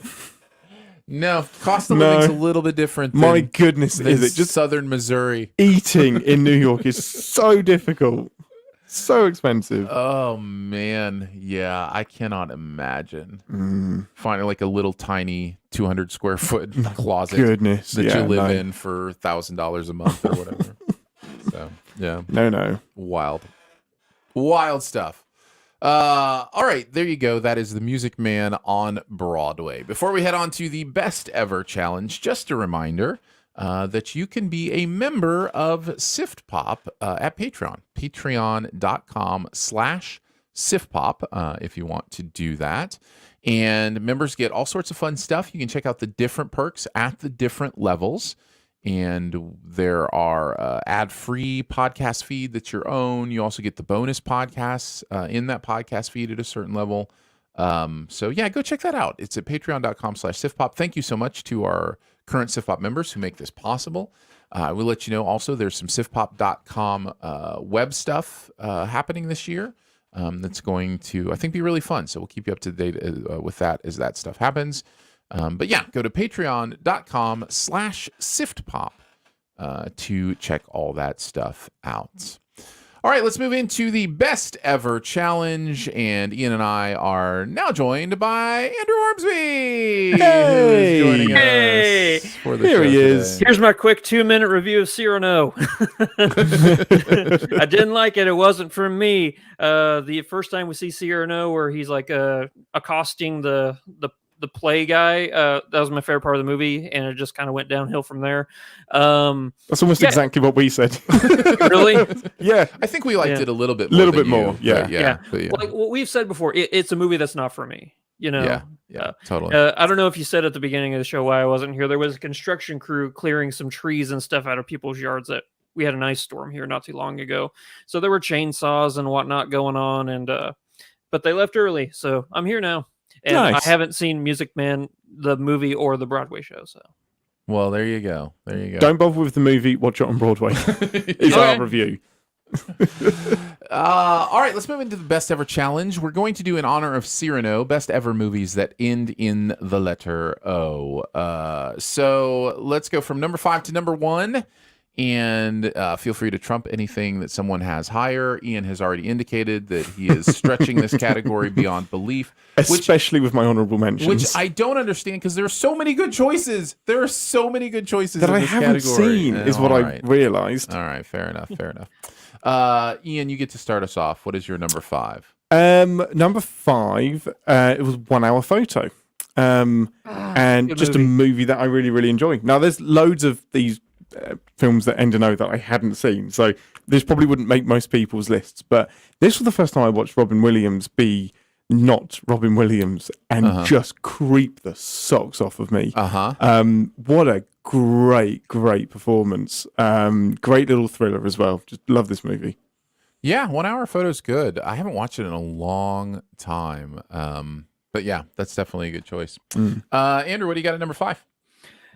No, cost of living's a little bit different. My goodness, than is it just Southern Missouri? Eating in New York is so difficult, so expensive. Oh man, yeah, I cannot imagine finding like a little tiny 200 square foot closet Goodness, that you live in for $1,000 a month or whatever. So yeah, no, wild stuff. All right, there you go. That is the Music Man on Broadway. Before we head on to the best ever challenge, just a reminder that you can be a member of Sift Pop at Patreon, patreon.com/SiftPop if you want to do that. And members get all sorts of fun stuff. You can check out the different perks at the different levels. And there are ad-free podcast feed that's your own. You also get the bonus podcasts in that podcast feed at a certain level. So yeah, go check that out. It's at patreon.com/SiftPop. Thank you so much to our current SiftPop members who make this possible. I will let you know also there's some SiftPop.com web stuff happening this year that's going to, I think, be really fun. So we'll keep you up to date with that as that stuff happens. But yeah, go to patreon.com/SiftPop to check all that stuff out. All right, let's move into the best ever challenge. And Ian and I are now joined by Andrew Ormsby. Hey! Who is joining Hey! us for the Here show he is. today. Here's my quick 2-minute review of Cyrano. I didn't like it. It wasn't for me. The first time we see Cyrano, where he's like accosting the play guy, that was my favorite part of the movie, and it just kind of went downhill from there. That's almost exactly what we said. Really? Yeah. I think we liked it a little bit A more. little than bit more, you, yeah. but yeah. But yeah. Like what we've said before, it's a movie that's not for me. Yeah, totally. I don't know if you said at the beginning of the show why I wasn't here. There was a construction crew clearing some trees and stuff out of people's yards. That we had an ice storm here not too long ago, so there were chainsaws and whatnot going on, and but they left early, so I'm here now. And Nice. I haven't seen Music Man, the movie, or the Broadway show. So, Well, there you go. There you go. Don't bother with the movie. Watch it on Broadway. Is our review. All right, let's move into the best ever challenge. We're going to do in honor of Cyrano, best ever movies that end in the letter O. So let's go from number 5 to number 1. And feel free to trump anything that someone has higher. Ian has already indicated that he is stretching this category beyond belief. Especially with my honorable mentions. Which I don't understand because there are so many good choices. There are so many good choices that in I this haven't category. seen, is what I realized. All right, fair enough. Ian, you get to start us off. What is your number 5? Number 5, it was 1 Hour Photo. And just movie. a movie that I really, really enjoy. Now, there's loads of these films that end in O that I hadn't seen, so this probably wouldn't make most people's lists, but this was the first time I watched Robin Williams be not Robin Williams and just creep the socks off of me. What a great performance. Great little thriller as well. Just love this movie. Yeah, 1 Hour Photo's good. I haven't watched it in a long time. But yeah, that's definitely a good choice. Andrew, what do you got at number 5?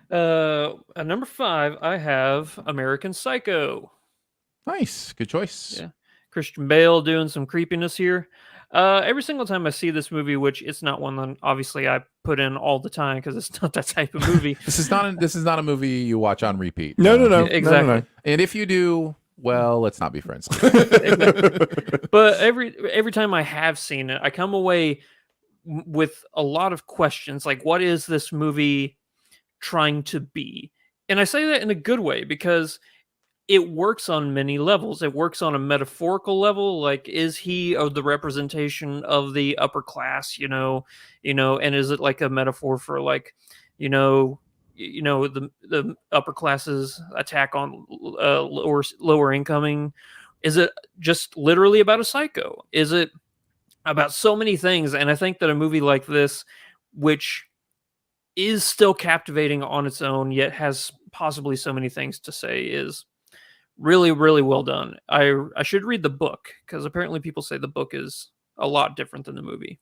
at number 5, I have American Psycho. Nice. Good choice. Yeah. Christian Bale doing some creepiness here. Every single time I see this movie, which it's not one that obviously I put in all the time because it's not that type of movie. This is not a movie you watch on repeat. No. Exactly. No. And if you do, well, let's not be friends. But every time I have seen it, I come away with a lot of questions, like what is this movie trying to be? And I say that in a good way because it works on many levels. It works on a metaphorical level, like is he the representation of the upper class, and is it like a metaphor for like, the upper classes attack on lower incoming? Is it just literally about a psycho? Is it about so many things? And I think that a movie like this, which is still captivating on its own, yet has possibly so many things to say, is really, really well done. I should read the book because apparently people say the book is a lot different than the movie.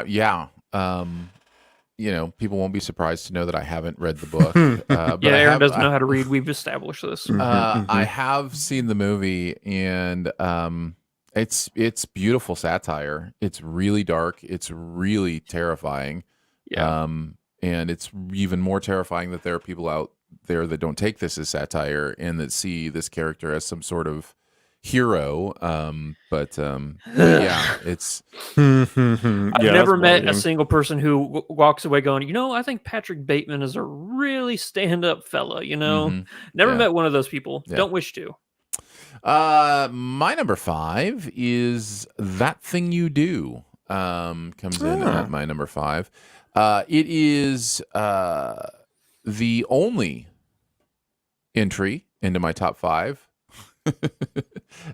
Yeah. People won't be surprised to know that I haven't read the book. But yeah, Aaron doesn't know how to read. We've established this. I have seen the movie, and it's beautiful satire. It's really dark. It's really terrifying. Yeah. And it's even more terrifying that there are people out there that don't take this as satire and that see this character as some sort of hero. But yeah, it's. I've never met a single person who walks away going, I think Patrick Bateman is a really stand-up fella. Never met one of those people. Yeah. Don't wish to. My number 5 is That Thing You Do. Comes in at my number 5. It is the only entry into my top 5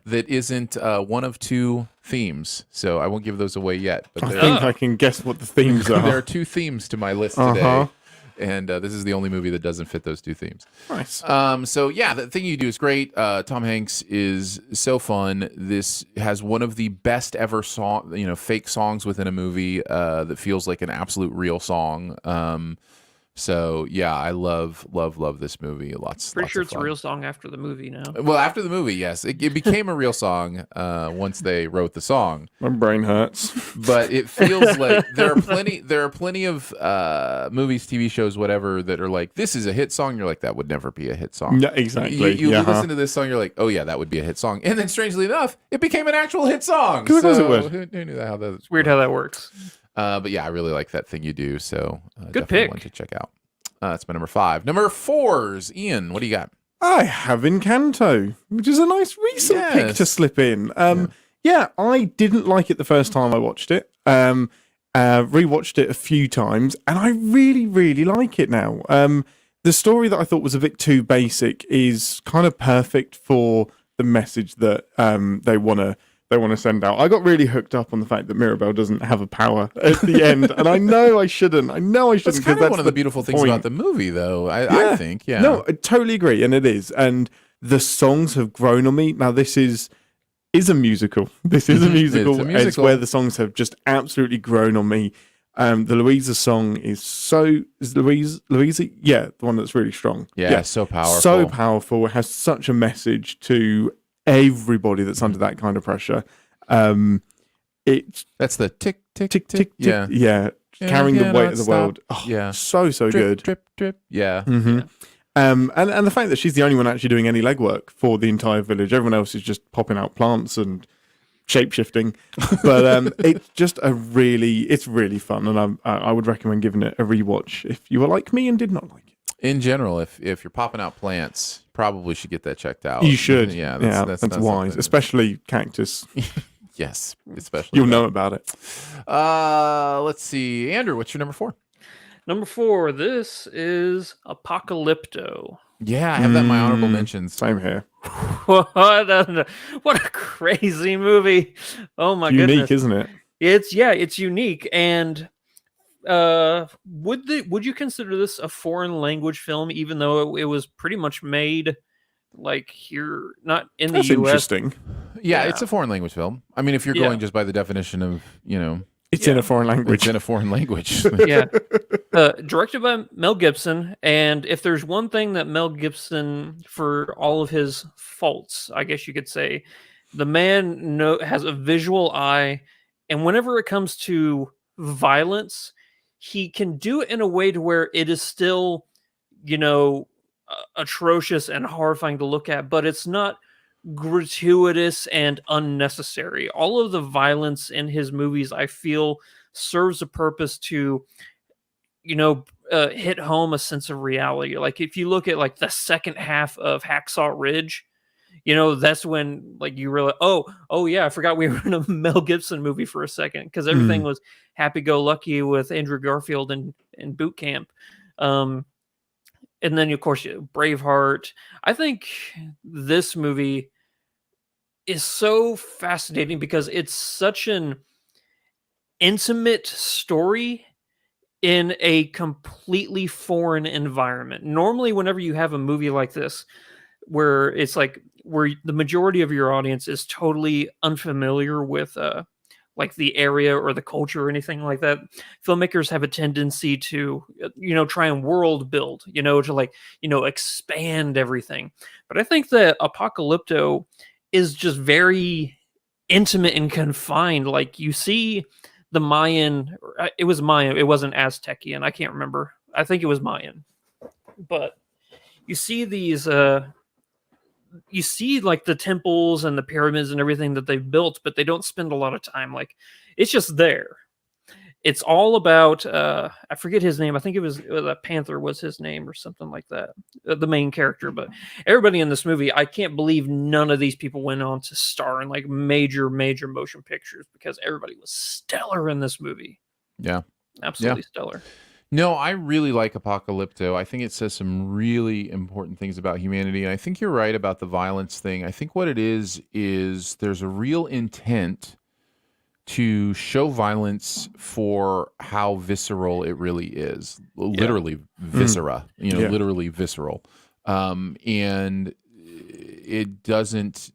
that isn't one of 2 themes. So I won't give those away yet. But I think I can guess what the themes are. There are 2 themes to my list today. And this is the only movie that doesn't fit those 2 themes. Nice. So yeah, The Thing You Do is great. Tom Hanks is so fun. This has one of the best ever fake songs within a movie that feels like an absolute real song. So yeah, I love this movie. Pretty sure it's a real song after the movie now. Well, after the movie, yes, it became a real song once they wrote the song. My brain hurts. But it feels like there are plenty of movies, TV shows, whatever, that are like, this is a hit song. You're like, that would never be a hit song. Yeah, exactly. You listen to this song, you're like, oh yeah, that would be a hit song. And then strangely enough, it became an actual hit song. So, Who knew that? It's weird how that works. But yeah, I really like That Thing You Do. So good pick. One to check out. That's my number 5. Number 4's Ian. What do you got? I have Encanto, which is a nice recent pick to slip in. Yeah, I didn't like it the first time I watched it. Rewatched it a few times, and I really, really like it now. The story that I thought was a bit too basic is kind of perfect for the message that they want to send out. I got really hooked up on the fact that Mirabelle doesn't have a power at the end, and I know I shouldn't. That's kind of one of the beautiful things about the movie, though. I think, yeah. No, I totally agree, and it is. And the songs have grown on me. Now, this is a musical. This is a musical. It's a musical. It's where the songs have just absolutely grown on me. The Louisa song is Louisa? Yeah, the one that's really strong. Yeah, so powerful. So powerful. It has such a message to everybody that's under that kind of pressure. That's the tick, tick, tick, tick. Yeah. Carrying the weight of the world. Oh, yeah. So drip, good. Drip, drip. Yeah. Mm-hmm. And the fact that she's the only one actually doing any legwork for the entire village. Everyone else is just popping out plants and shape-shifting. But it's just it's really fun. And I would recommend giving it a rewatch if you were like me and did not like it. In general, if you're popping out plants, probably should get that checked out. You should. Yeah, that's wise. Especially cactus. Yes, especially. You'll know about it. Let's see. Andrew, what's your number 4? Number 4, this is Apocalypto. Yeah, I have that in my honorable mentions. Same here. What a crazy movie. Oh my goodness. Unique, isn't it? It's unique. And would you consider this a foreign language film, even though it was pretty much made like here, not in the US? Interesting. Yeah, it's a foreign language film. I mean, if you're going just by the definition of, it's in a foreign language. It's in a foreign language. Yeah. Directed by Mel Gibson. And if there's one thing that Mel Gibson, for all of his faults, I guess you could say, the man has a visual eye. And whenever it comes to violence, he can do it in a way to where it is still, atrocious and horrifying to look at, but it's not gratuitous and unnecessary. All of the violence in his movies, I feel, serves a purpose to, hit home a sense of reality. Like if you look at like the second half of Hacksaw Ridge, that's when like you realize, oh yeah, I forgot we were in a Mel Gibson movie for a second, because everything was happy-go-lucky with Andrew Garfield in boot camp. And then of course Braveheart. I think this movie is so fascinating because it's such an intimate story in a completely foreign environment. Normally, whenever you have a movie like this, where it's like where the majority of your audience is totally unfamiliar with like the area or the culture or anything like that, filmmakers have a tendency to try and world build, to like expand everything. But I think that Apocalypto is just very intimate and confined. Like you see the Mayan, it was Mayan, it wasn't Aztecian, I can't remember, I think it was Mayan, but you see these you see like the temples and the pyramids and everything that they've built, but they don't spend a lot of time. Like it's just there. It's all about I forget his name. I think it was Panther was his name or something like that. The main character, but everybody in this movie, I can't believe none of these people went on to star in like major motion pictures, because everybody was stellar in this movie. Yeah. Absolutely stellar. No, I really like Apocalypto. I think it says some really important things about humanity. And I think you're right about the violence thing. I think what it is there's a real intent to show violence for how visceral it really is. Literally viscera, literally visceral. And it doesn't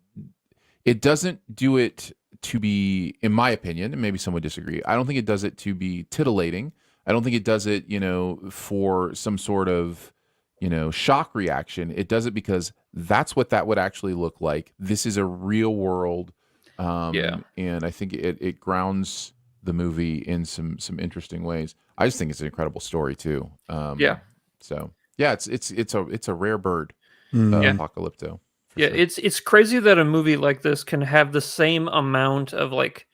do it to be, in my opinion, and maybe some would disagree, I don't think it does it to be titillating. I don't think it does it, for some sort of, shock reaction. It does it because that's what that would actually look like. This is a real world. And I think it grounds the movie in some interesting ways. I just think it's an incredible story too. So yeah, it's a rare bird, Apocalypto. Yeah, sure. it's crazy that a movie like this can have the same amount of like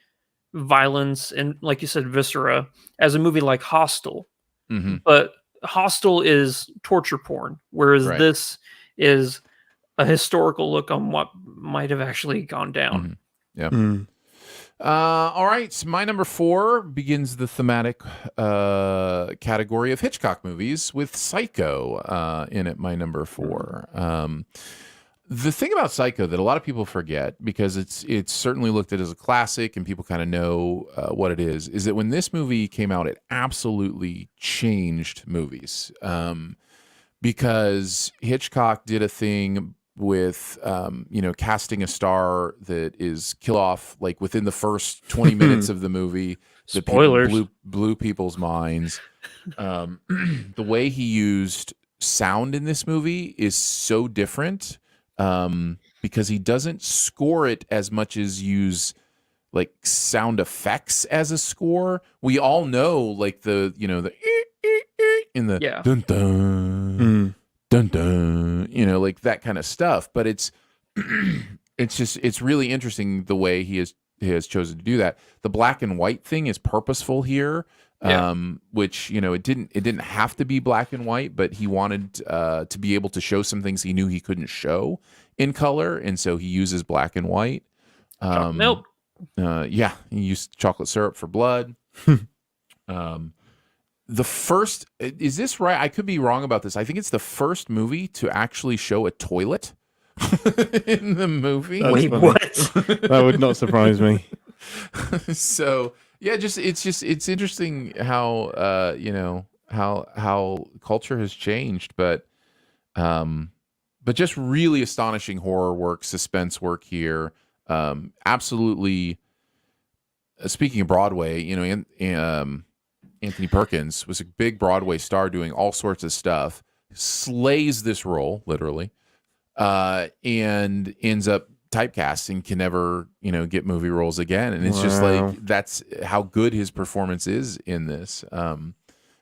violence and, like you said, viscera as a movie like Hostel. Mm-hmm. But Hostel is torture porn, whereas this is a historical look on what might have actually gone down. Mm-hmm. Yeah. All right. So my number 4 begins the thematic category of Hitchcock movies with Psycho in at my number 4. The thing about Psycho that a lot of people forget, because it's certainly looked at as a classic and people kind of know what it is that when this movie came out, it absolutely changed movies. Because Hitchcock did a thing with, casting a star that is kill off like within the first 20 minutes of the movie. Spoilers. Blew people's minds. The way he used sound in this movie is so different. Because he doesn't score it as much as use like sound effects as a score. We all know like the in the dun dun dun dun, like that kind of stuff. But it's it's really interesting the way he has chosen to do that. The black and white thing is purposeful here. Which it didn't have to be black and white, but he wanted to be able to show some things he knew he couldn't show in color, and so he uses black and white. Milk. He used chocolate syrup for blood. The first, is this right? I could be wrong about this. I think it's the first movie to actually show a toilet in the movie. Wait, what? That would not surprise me. So yeah, it's interesting how how culture has changed, but just really astonishing horror work, suspense work here. Absolutely. Speaking of Broadway, Anthony Perkins was a big Broadway star doing all sorts of stuff, slays this role literally, and ends up typecasting, can never get movie roles again, and it's just like that's how good his performance is in this.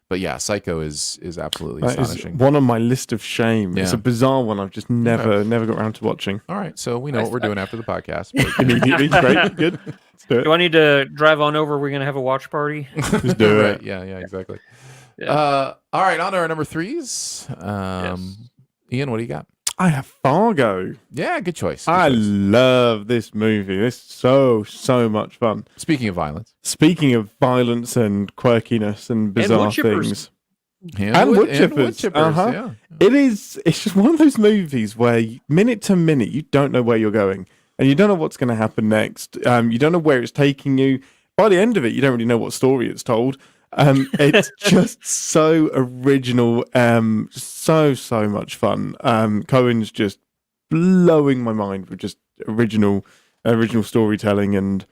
But yeah, Psycho is absolutely That is astonishing. one on my list of shame. It's Yeah. a bizarre one I've just never got around to watching. All right, so we know what we're doing after the podcast. But, Immediately. Great. Good. Let's do it. Do I need to drive on over? We're gonna have a watch party. Just do right, it. yeah, exactly. Yeah. All right, on to our number threes. Ian, what do you got? I have Fargo. Yeah, good choice. Good I choice. love this movie. It's so much fun. Speaking of violence, Speaking of violence and quirkiness and bizarre wood chippers. things. and wood and chippers. chippers, Uh-huh. yeah. It's just one of those movies where minute to minute you don't know where you're going and you don't know what's going to happen next. You don't know where it's taking you. By the end of it, you don't really know what story it's told. It's just so original, so much fun. Cohen's just blowing my mind with just original storytelling, and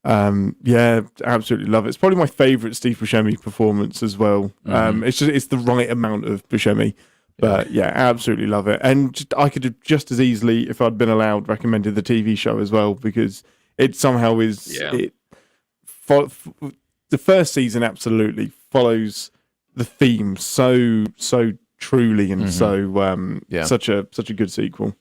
absolutely love it. It's probably my favorite Steve Buscemi performance as well. It's the right amount of Buscemi, but yeah, absolutely love it. And I could have just as easily, if I'd been allowed, recommended the TV show as well, because it somehow is the first season absolutely follows the theme so truly and such a good sequel.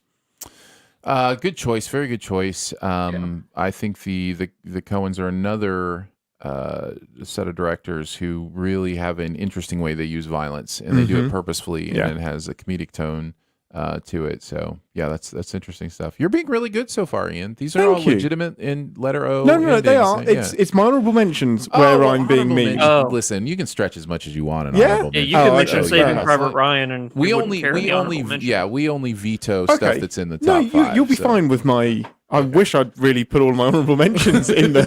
Good choice, very good choice. I think the Coens are another set of directors who really have an interesting way they use violence, and they do it purposefully, and it has a comedic tone to it. So yeah, that's interesting stuff. You're being really good so far, Ian. These are all Thank you. legitimate in letter O. No, they are. endings. It's my honorable mentions where well, I'm being honorable mean. mentions. Oh. Listen, you can stretch as much as you want. In Yeah? honorable Yeah, mentions. you can Oh, mention okay. Saving Yeah. Private Ryan, and We wouldn't only care in the honorable mention. we only veto stuff Okay. that's in the No, top five. you'll be so. fine with my. I wish I'd really put all my honorable mentions in there.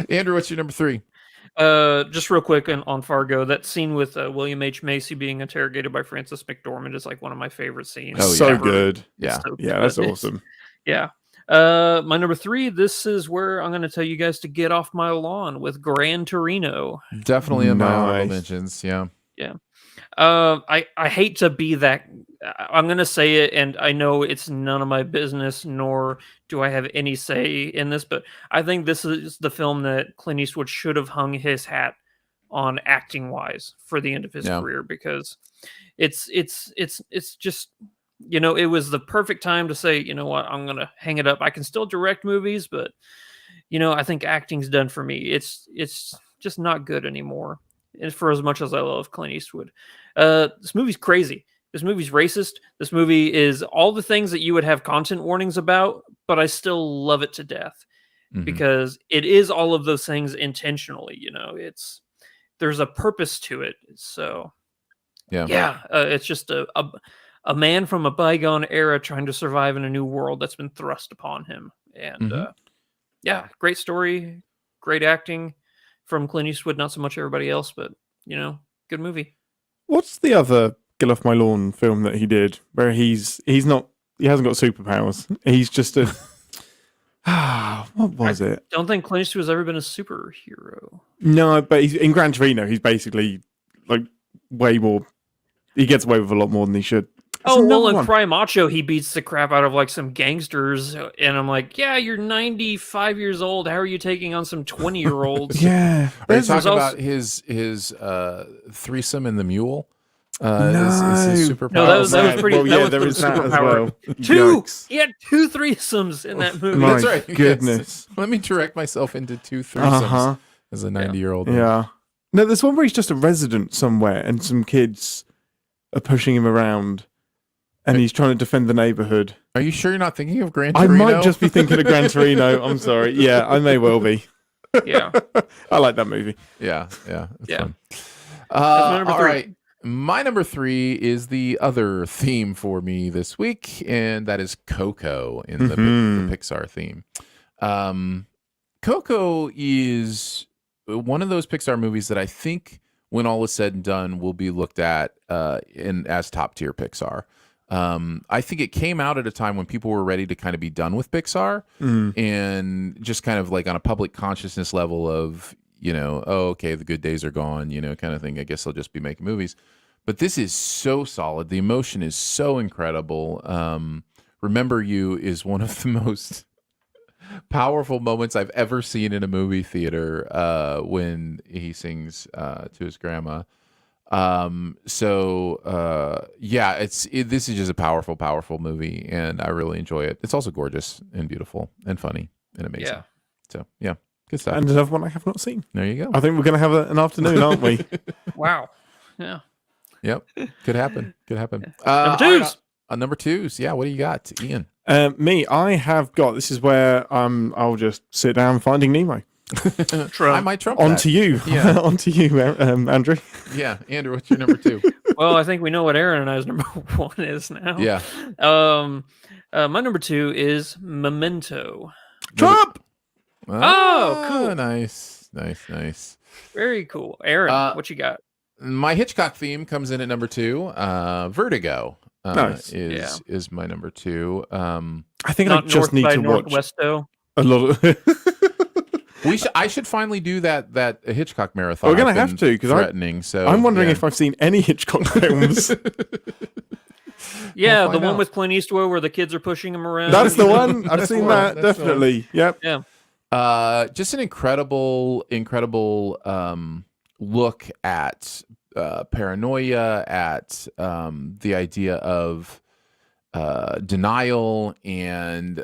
Andrew, what's your number three? Just real quick on Fargo, that scene with William H. Macy being interrogated by Frances McDormand is like one of my favorite scenes. Oh, so yeah. good. Yeah. So Yeah, that's good. awesome. Yeah. My number three, this is where I'm going to tell you guys to get off my lawn with Gran Torino. Definitely in my honorable Nice. mentions. Yeah. I hate to be that. I'm going to say it, and I know it's none of my business, nor do I have any say in this, but I think this is the film that Clint Eastwood should have hung his hat on acting wise for the end of his career, because it's just, it was the perfect time to say, you know what, I'm going to hang it up. I can still direct movies, but I think acting's done for me. It's just not good anymore. And for as much as I love Clint Eastwood, this movie's crazy. This movie's racist. This movie is all the things that you would have content warnings about, but I still love it to death because it is all of those things intentionally. There's a purpose to it. So it's just a man from a bygone era trying to survive in a new world that's been thrust upon him. And great story, great acting from Clint Eastwood. Not so much everybody else, but good movie. What's the other Get Off My Lawn film that he did where he hasn't got superpowers? He's just a what was it? Don't think Clint Eastwood's ever been a superhero. No, but he's in Gran Torino. He's basically like way more. He gets away with a lot more than he should. In Cry Macho, he beats the crap out of like some gangsters, and I'm like, yeah, you're 95 years old. How are you taking on some 20-year-olds? Yeah, Are you talking about his threesome in the mule? Is his superpower? No, that was pretty. Well, that was there pretty is that as superpower. well. Two. Yikes. He had 2 threesomes in that movie. My That's right. goodness. Yes. Let me direct myself into 2 threesomes as a 90-year-old. Yeah. No, there's one where he's just a resident somewhere, and some kids are pushing him around, and he's trying to defend the neighborhood. Are you sure you're not thinking of Gran I Torino? might just be thinking of Gran Torino. I'm sorry. Yeah, I may well be. Yeah. I like that movie. Yeah. It's fun. my number All three. right. My number 3 is the other theme for me this week, and that is Coco in the Pixar theme. Coco is one of those Pixar movies that I think, when all is said and done, will be looked at as top tier Pixar. I think it came out at a time when people were ready to kind of be done with Pixar and just kind of like on a public consciousness level of, okay, the good days are gone, kind of thing. I guess they'll just be making movies. But this is so solid. The emotion is so incredible. Remember You is one of the most powerful moments I've ever seen in a movie theater when he sings to his grandma. Yeah, this is just a powerful, powerful movie, and I really enjoy it. It's also gorgeous and beautiful and funny and amazing. Yeah. So yeah, good stuff. And another one I have not seen. There you go. I think we're going to have an afternoon, aren't we? Wow. Yeah. Yep, could happen. Could happen. Number All twos. Number twos. Yeah, what do you got, Ian? Me, I have got. This is where I'll just sit down Finding Nemo. I might trump On that. to you. Yeah. On to you, Andrew. Yeah, Andrew, what's your number two? Well, I think we know what Aaron and I's number one is now. Yeah. My number two is Memento. Trump! Oh, cool. Nice. Very cool. Aaron, what you got? My Hitchcock theme comes in at number two. Vertigo Nice. is my number two. I think Not I just North need by to watch Northwesto. a lot of. I should finally do that Hitchcock marathon. We're gonna I've have been to, 'cause threatening. So I'm wondering yeah. if I've seen any Hitchcock films. Yeah, We'll the find one out. with Clint Eastwood where the kids are pushing him around. That's the one. I've That's seen the one. that, That's the one. definitely. Yep. Yeah. Just an incredible look at paranoia, at the idea of denial, and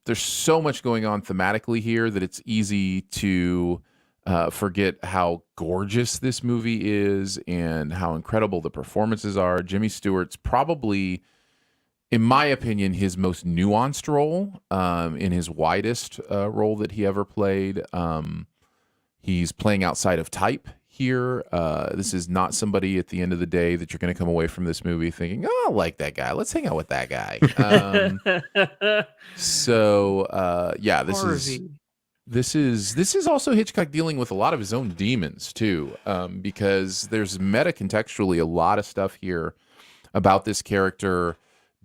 there's so much going on thematically here that it's easy to forget how gorgeous this movie is and how incredible the performances are. Jimmy Stewart's probably, in my opinion, his most nuanced role, in his widest role that he ever played. He's playing outside of type here. This is not somebody at the end of the day that you're going to come away from this movie thinking, oh, I like that guy. Let's hang out with that guy. This is also Hitchcock dealing with a lot of his own demons too, because there's meta-contextually a lot of stuff here about this character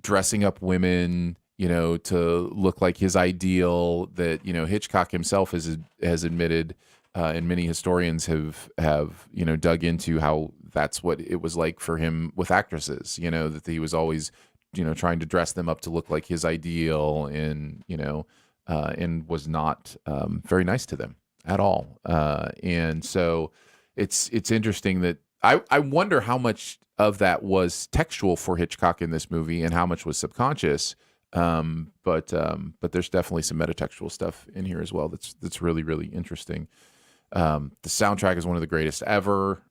dressing up women, to look like his ideal, that, Hitchcock himself has admitted, and many historians have dug into how that's what it was like for him with actresses, that he was always, trying to dress them up to look like his ideal, and, and was not very nice to them at all. And so it's interesting that I wonder how much of that was textual for Hitchcock in this movie and how much was subconscious. But there's definitely some metatextual stuff in here as well that's really, really interesting. The soundtrack is one of the greatest ever.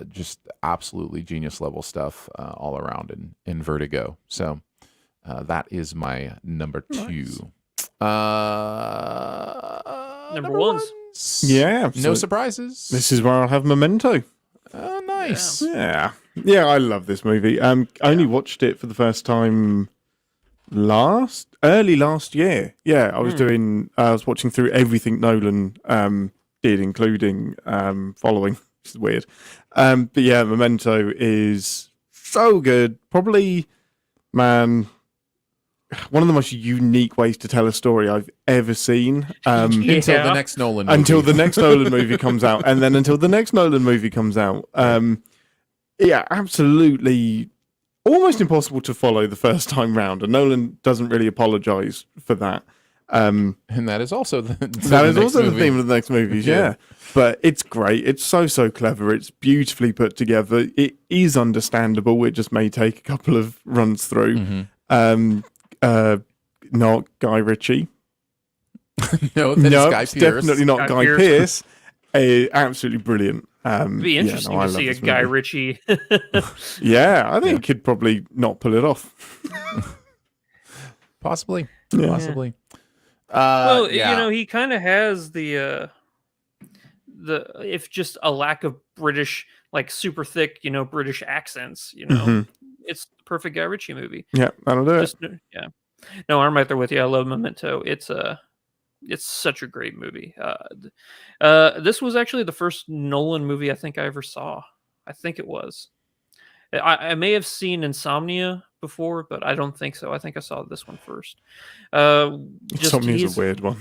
Just absolutely genius level stuff all around in Vertigo. So that is my number two. Number ones. Yeah. No so surprises. This is where I'll have Memento. Nice. Yeah. I love this movie. Only watched it for the first time early last year. Yeah, I was watching through everything Nolan did, including Following, which is weird. But yeah, Memento is so good. Probably, man, one of the most unique ways to tell a story I've ever seen. Until the next Nolan movie. Until the next Nolan movie comes out, and then until the next Nolan movie comes out. Yeah, absolutely. Almost impossible to follow the first time round, and Nolan doesn't really apologize for that. And that is also the theme of the next movies, yeah. But it's great. It's so clever. It's beautifully put together. It is understandable. It just may take a couple of runs through. Not Guy Ritchie. No, it's Guy it's Pearce. definitely not Guy Pearce. Absolutely brilliant. It'd be interesting to see a Guy Ritchie. Yeah, I think he could probably not pull it off. Possibly. Well, he kind of has the if just a lack of British, like super thick, British accents. It's the perfect Guy Ritchie movie. Yeah, that'll do it. Yeah. No, I'm right there with you. I love Memento. It's such a great movie. This was actually the first Nolan movie I think I ever saw. I think it was. I may have seen Insomnia before, but I don't think so. I think I saw this one first. Insomnia's a weird one.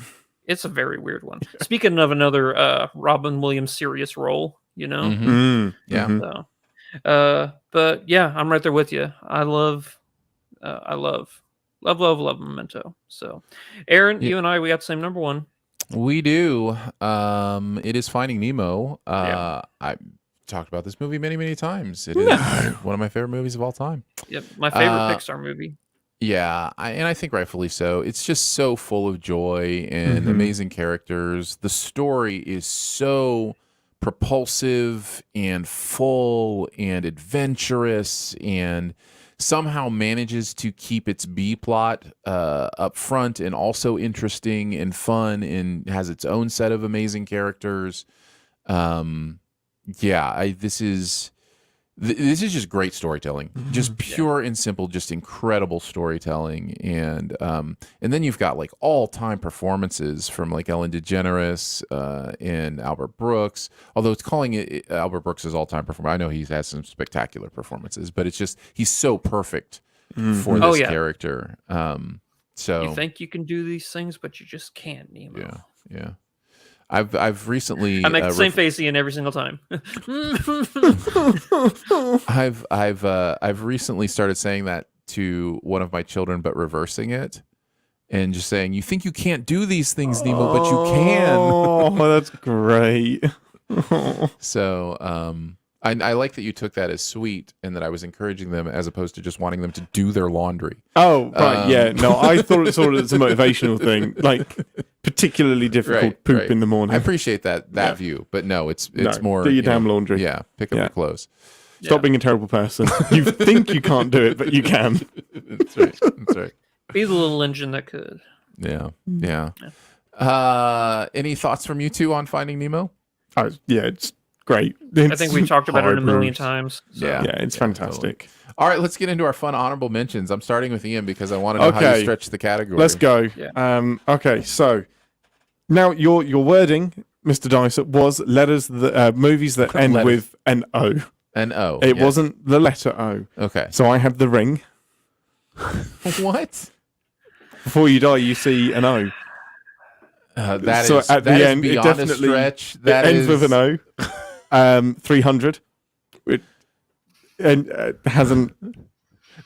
It's a very weird one. Speaking of another Robin Williams serious role, Yeah. So, but yeah, I'm right there with you. I love Love Memento. So, Aaron, Yeah. you and I, we got the same number one. We do. It is Finding Nemo. Yeah. I talked about this movie many times. It is one of my favorite movies of all time. Yep, my favorite Uh, Pixar movie. Yeah, and I think rightfully so. It's just so full of joy and amazing characters. The story is so propulsive and full and adventurous, and somehow manages to keep its B plot up front and also interesting and fun, and has its own set of amazing characters. This is just great storytelling, just pure and simple, just incredible storytelling, and then you've got like all-time performances from like Ellen DeGeneres and Albert Brooks. Although it's calling it Albert Brooks' all-time performer, I know he has some spectacular performances, but it's just he's so perfect for this character. So you think you can do these things, but you just can't, Nemo. Yeah. I've recently I make the same face Ian every single time. I've recently started saying that to one of my children, but reversing it and just saying, "You think you can't do these things, Nemo, but you can." Oh, that's great. So I like that you took that as sweet, and that I was encouraging them as opposed to just wanting them to do their laundry. Oh, right, yeah. No, I thought it sort of as a motivational thing, like particularly difficult poop in the morning. I appreciate that view, but no, it's more do your damn laundry. Yeah, pick up your clothes. Stop being a terrible person. You think you can't do it, but you can. That's right. That's right. Be the little engine that could. Yeah. Any thoughts from you two on Finding Nemo? It's great. I think we talked about it a million times. So. Yeah, it's fantastic. Totally. All right, let's get into our fun honorable mentions. I'm starting with Ian because I want to know how you stretch the category. Let's go. Yeah. Okay, so now your wording, Mr. Dice, was movies that end with an O. An O. It wasn't the letter O. Okay. So I had The Ring. What? Before you die, you see an O. That so is at that the is end, beyond it definitely a stretch. That ends with an O. 300. It hasn't.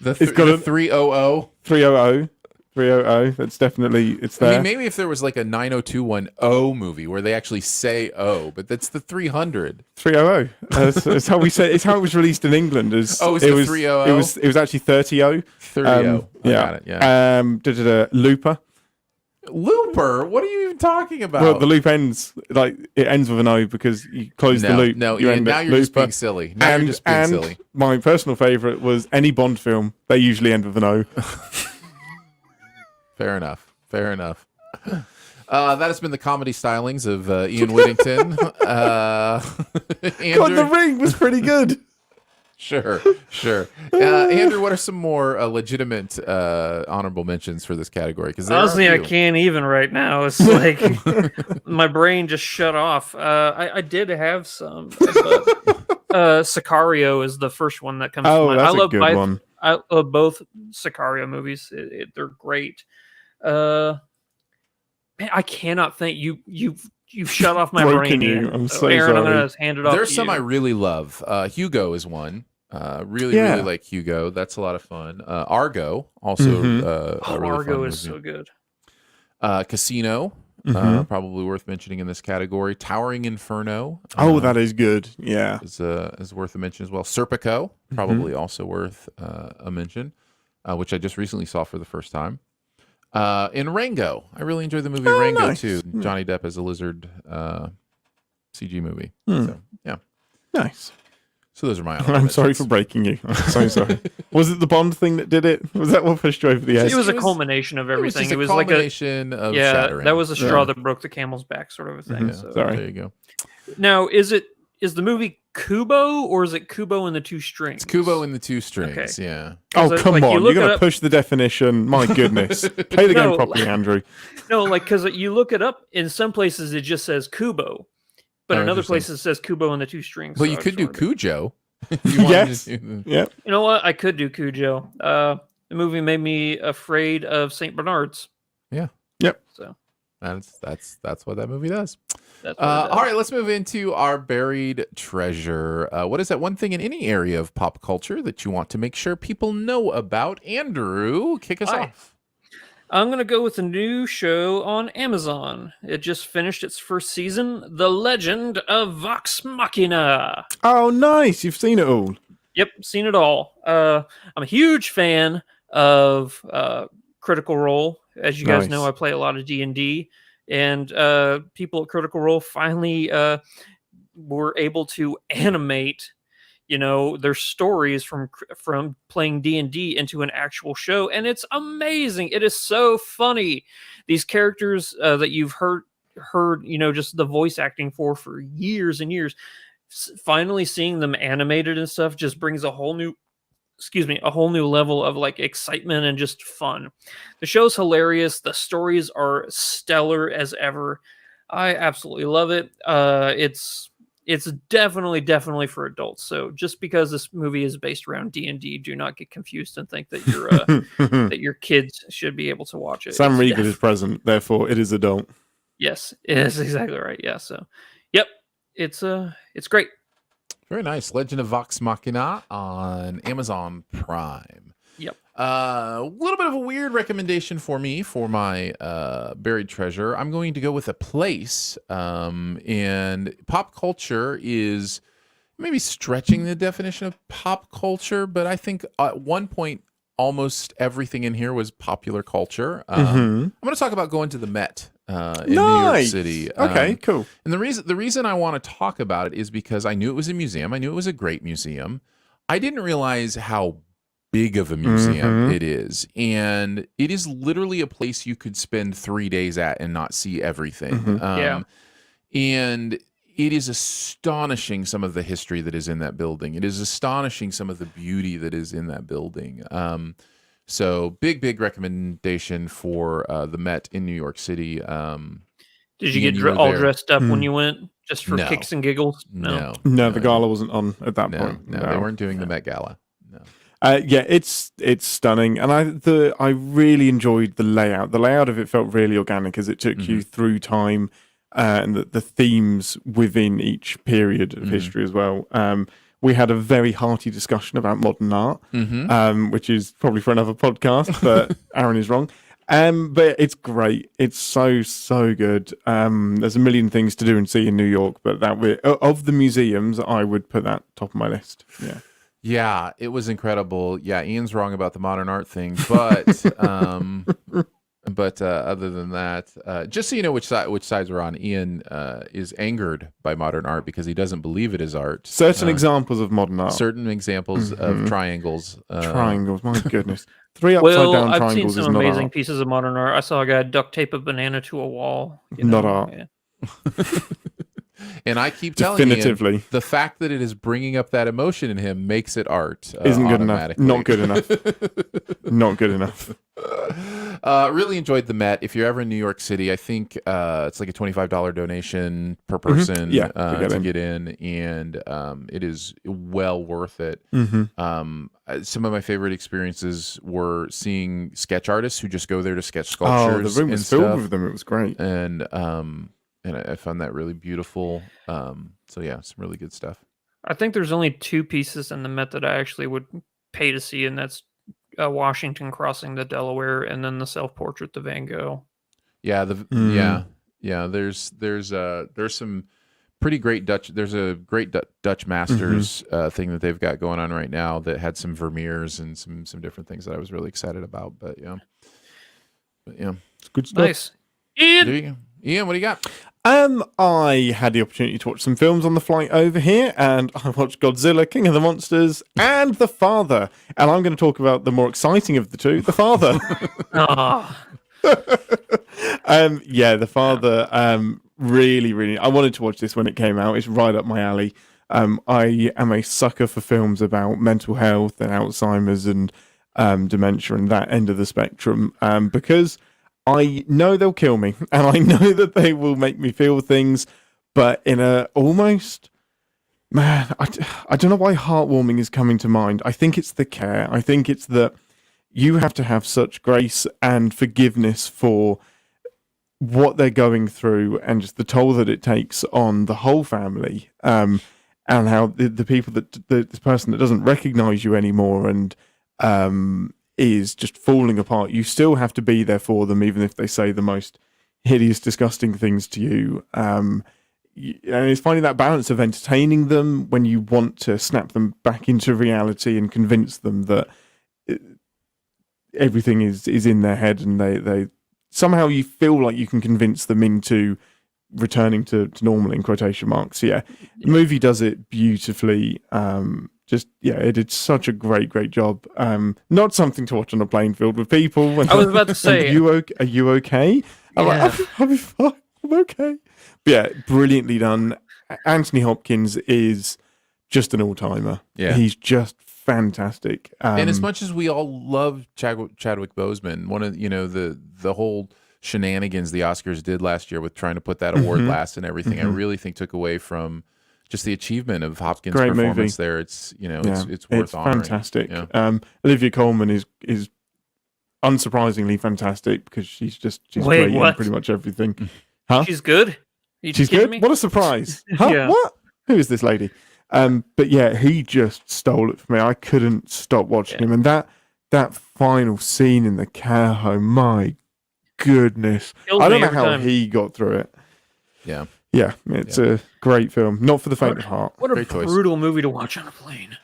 It's got a 300. 300. 300. That's definitely it's there. I mean, maybe if there was like a 90210 movie where they actually say O, but that's the 300. 300. That's how we say. It's how it was released in England. It's the 300. It was actually 30. 30. Got it. Yeah. Looper. Looper? What are you even talking about? Well, the loop ends it ends with an O because you close the loop. No, Ian, now you're just being silly. Now you're just being silly. My personal favorite was any Bond film. They usually end with an O. Fair enough. That has been the comedy stylings of Ian Whittington. Andrew, God, The Ring was pretty good. Sure. Andrew, what are some more legitimate honorable mentions for this category? Because honestly, I can't even right now. It's like my brain just shut off. I did have some, but Sicario is the first one that comes to mind. That's a good one. I love both Sicario movies. They're great. Man, I cannot think. You've shut off my brain. I'm so Aaron, sorry. I'm gonna hand it off. There's to some you. I really love. Hugo is one. Really like Hugo. That's a lot of fun. Argo also. A really Argo fun is movie. so good. Casino. Probably worth mentioning in this category. Towering Inferno. That is good. Yeah, is worth a mention as well. Serpico, probably also worth a mention, which I just recently saw for the first time. In Rango, I really enjoyed the movie Rango too. Johnny Depp as a lizard CG movie. So, yeah, nice. So those are my. I'm sorry for breaking you. I'm so sorry. Was it the Bond thing that did it? Was that what pushed you over the edge? It was a culmination of everything. It was a culmination of shattering. That was a straw that broke the camel's back, sort of a thing. Yeah, so. sorry. There you go. Now, is the movie Kubo or is it Kubo and the Two Strings? It's Kubo and the Two Strings. Okay. Yeah. Oh, come on! You're gonna push the definition. My goodness, play the game properly, Andrew. No, because you look it up. In some places, it just says Kubo. But in other places, it says Kubo and the Two Strings. Well, you could do Cujo. Yes. Yeah. You know what? I could do Cujo. The movie made me afraid of St. Bernards. Yeah. Yep. So that's what that movie does. All right, let's move into our buried treasure. What is that one thing in any area of pop culture that you want to make sure people know about? Andrew, kick us off. I'm going to go with a new show on Amazon. It just finished its first season, The Legend of Vox Machina. Oh, nice. You've seen it all. Yep, seen it all. I'm a huge fan of Critical Role. As you guys know, Nice. I play a lot of D&D, and people at Critical Role finally were able to animate, their stories from playing D&D into an actual show, and it's amazing. It is so funny. These characters that you've heard, just the voice acting for years and years, finally seeing them animated and stuff just brings a whole new level of like excitement and just fun. The show's hilarious. The stories are stellar as ever. I absolutely love it. It's definitely for adults. So just because this movie is based around D&D, do not get confused and think that that your kids should be able to watch it. Sam Riegel is present, therefore it is adult. Yes, it is exactly right. Yeah. So, yep, it's great. Very nice. Legend of Vox Machina on Amazon Prime. Yep. A little bit of a weird recommendation for me for my buried treasure. I'm going to go with a place. And pop culture is maybe stretching the definition of pop culture, but I think at one point almost everything in here was popular culture. I'm going to talk about going to the Met in New York City. Okay, cool. And the reason I want to talk about it is because I knew it was a museum. I knew it was a great museum. I didn't realize how big of a museum it is. And it is literally a place you could spend 3 days at and not see everything. And it is astonishing some of the history that is in that building. It is astonishing some of the beauty that is in that building. So big recommendation for the Met in New York City. Did you get all dressed up when you went, just for kicks and giggles? No, the gala wasn't on at that point. No, they weren't doing the Met Gala. No. Yeah, it's stunning, and I really enjoyed the layout. The layout of it felt really organic as it took you through time, and the themes within each period of history as well. We had a very hearty discussion about modern art, which is probably for another podcast, but Aaron is wrong. But it's great. It's so good. There's a million things to do and see in New York, but of the museums, I would put that top of my list. Yeah. Yeah, it was incredible. Yeah, Ian's wrong about the modern art thing, but other than that, just so you know which sides we're on, Ian is angered by modern art because he doesn't believe it is art. Certain examples of modern art. Certain examples of triangles. Triangles, my goodness. 3 upside down I've triangles seen some amazing pieces of modern art. I saw a guy duct tape a banana to a wall. Not art. Yeah. And I keep telling Definitively. you, the fact that it is bringing up that emotion in him makes it art. Isn't good enough. Not good enough. Not good enough. Really enjoyed the Met. If you're ever in New York City, I think it's like a $25 donation per person to get in, and it is well worth it. Some of my favorite experiences were seeing sketch artists who just go there to sketch sculptures. The room was filled with them. It was great. And I found that really beautiful. So yeah, some really good stuff. I think there's only 2 pieces in the Met that I actually would pay to see, and that's Washington crossing the Delaware, and then the self-portrait of Van Gogh. Yeah, There's some pretty great Dutch. There's a great Dutch masters thing that they've got going on right now that had some Vermeers and some different things that I was really excited about. But yeah, It's good stuff. Nice. Ian, there you go. Ian, what do you got? I had the opportunity to watch some films on the flight over here, and I watched Godzilla, King of the Monsters, and The Father. And I'm going to talk about the more exciting of the two, The Father. The Father. Really, I wanted to watch this when it came out. It's right up my alley. I am a sucker for films about mental health and Alzheimer's and dementia and that end of the spectrum, because I know they'll kill me, and I know that they will make me feel things, but in a almost, man, I don't know why heartwarming is coming to mind. I think it's the care. I think it's that you have to have such grace and forgiveness for what they're going through and just the toll that it takes on the whole family, and how the people that this person that doesn't recognize you anymore, and is just falling apart. You still have to be there for them, even if they say the most hideous, disgusting things to you. And it's finding that balance of entertaining them when you want to snap them back into reality and convince them that everything is in their head, and they somehow you feel like you can convince them into returning to normal, in quotation marks. Yeah, the movie does it beautifully. It did such a great job. Not something to watch on a plane filled with people. I was about to say, are you okay? I'm like, I'll be fine. I'm okay. But yeah, brilliantly done. Anthony Hopkins is just an all-timer. Yeah. He's just fantastic. And as much as we all love Chadwick Boseman, one of the whole shenanigans the Oscars did last year with trying to put that award last and everything, I really think took away from just the achievement of Hopkins' performance there. It's it's worth honoring. Fantastic. Yeah. Olivia Colman is unsurprisingly fantastic because she's Wait, great in what? pretty much everything. Huh? She's good. She's good. Me? What a surprise! Huh? Yeah. What? Who is this lady? But yeah, he just stole it from me. I couldn't stop watching him, and that final scene in the care home, my goodness, I don't know how he got through it. Yeah. Yeah, it's a great film. Not for the faint of heart. What a Great choice. brutal movie to watch on a plane.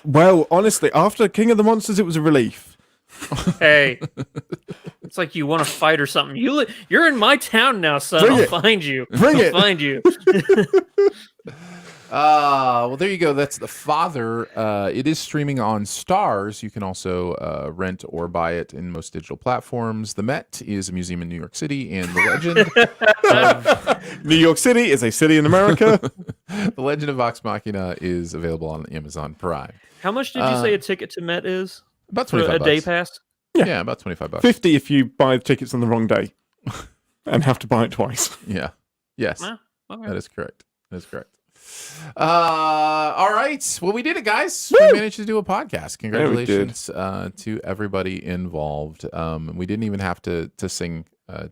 Well, honestly, after King of the Monsters, it was a relief. Hey, it's like you want to fight or something. You're in my town now, son. Bring I'll it. find you. Bring it. I'll find you. Well, there you go. That's The Father. It is streaming on Stars. You can also rent or buy it in most digital platforms. The Met is a museum in New York City, and the legend New York City is a city in America. the Legend of Vox Machina is available on Amazon Prime. How much did you say a ticket to Met is? About For 25 a day pass? Yeah, about $25. 50 if you buy the tickets on the wrong day and have to buy it twice. Yeah. Yes. Well, okay. That is correct. All right. Well, we did it, guys. Woo! We managed to do a podcast. Congratulations to everybody involved. We didn't even have to sing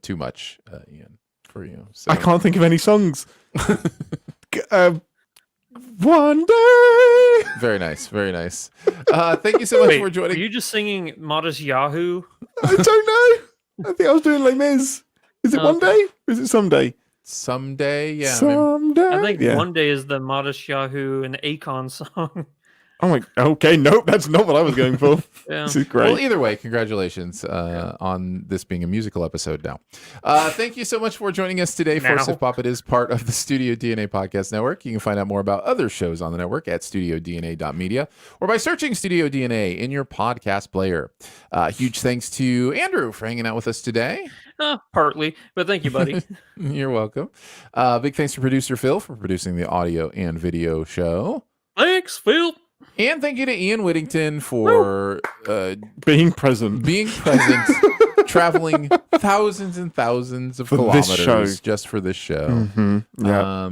too much, Ian, for you. So. I can't think of any songs. One day. Very nice. Thank you so much Wait, for joining. Are you just singing Modest Yahoo? I don't know. I think I was doing Les Mis. Is it one day or is it someday? Someday, yeah. Someday. I think One Day is the Modest Yahoo and the Akon song. Oh my. Okay, nope, that's not what I was going for. Yeah. This is great. Well, either way, congratulations on this being a musical episode now. Thank you so much for joining us today for Sif Pop. It is part of the Studio DNA Podcast Network. You can find out more about other shows on the network at studiodna.media or by searching Studio DNA in your podcast player. Huge thanks to Andrew for hanging out with us today. Partly, but thank you, buddy. You're welcome. Big thanks to producer Phil for producing the audio and video show. Thanks, Phil. And thank you to Ian Whittington for being present, traveling thousands and thousands of kilometers just for this show. Mm-hmm. Yeah.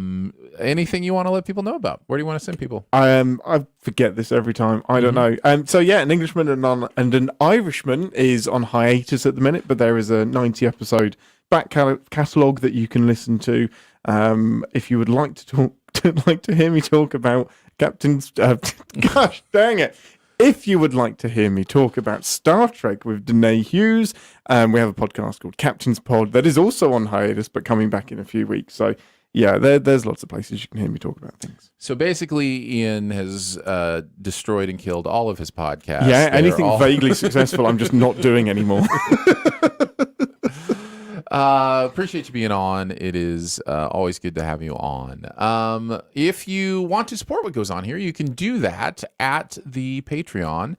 Anything you want to let people know about? Where do you want to send people? I forget this every time. I don't know. So yeah, An Englishman and an Irishman is on hiatus at the minute, but there is a 90 episode back catalogue that you can listen to. If you would like to hear me talk about Captain's gosh dang it. If you would like to hear me talk about Star Trek with Danae Hughes, we have a podcast called Captain's Pod that is also on hiatus but coming back in a few weeks. So yeah, there's lots of places you can hear me talk about things. So basically, Ian has destroyed and killed all of his podcasts. Yeah, anything vaguely successful, I'm just not doing anymore. Appreciate you being on. It is always good to have you on. If you want to support what goes on here, you can do that at the Patreon.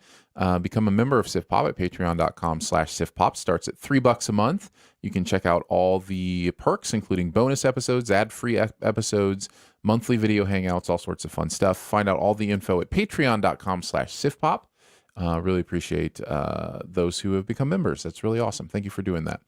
Become a member of Sif Pop at patreon.com/SifPop. Starts at $3 a month. You can check out all the perks, including bonus episodes, ad-free episodes, monthly video hangouts, all sorts of fun stuff. Find out all the info at patreon.com/SifPop. Really appreciate those who have become members. That's really awesome. Thank you for doing that.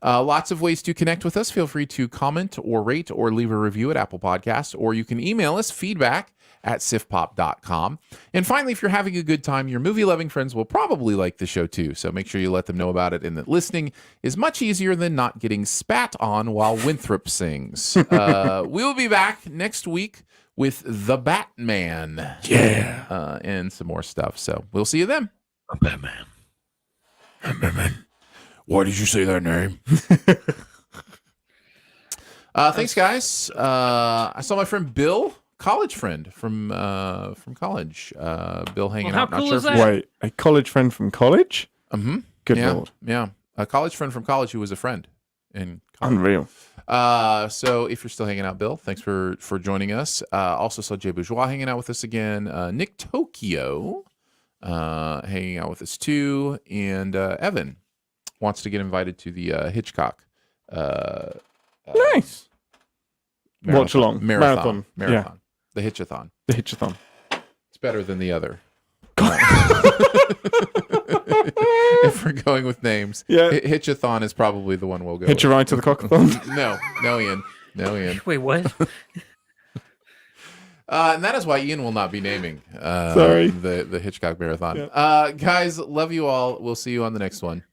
Lots of ways to connect with us. Feel free to comment or rate or leave a review at Apple Podcasts, or you can email us feedback@sifpop.com. And finally, if you're having a good time, your movie-loving friends will probably like the show too. So make sure you let them know about it, and that listening is much easier than not getting spat on while Winthrop sings. We'll be back next week with The Batman. Yeah. And some more stuff. So we'll see you then. Batman. Why did you say that name? Thanks, guys. I saw my friend Bill, college friend from college. Bill hanging Well, how out. Not cool sure is if that? Wait, a college friend from college? Mm-hmm. Good Yeah, lord. yeah. A college friend from college who was a friend in college. Unreal. So if you're still hanging out, Bill, thanks for joining us. Also saw Jay Bourgeois hanging out with us again. Nick Tokyo hanging out with us too, and Evan wants to get invited to the Hitchcock. Nice. Watch along. Marathon. Yeah. The Hitchathon. The Hitchathon. It's better than the other. If we're going with names, Yeah. Hitchathon is probably the one we'll go Hitch a with. ride to the cockathon. No, Ian. No, Ian. Wait, what? And that is why Ian will not be naming Sorry. the Hitchcock Marathon. Yeah. Guys, love you all. We'll see you on the next one.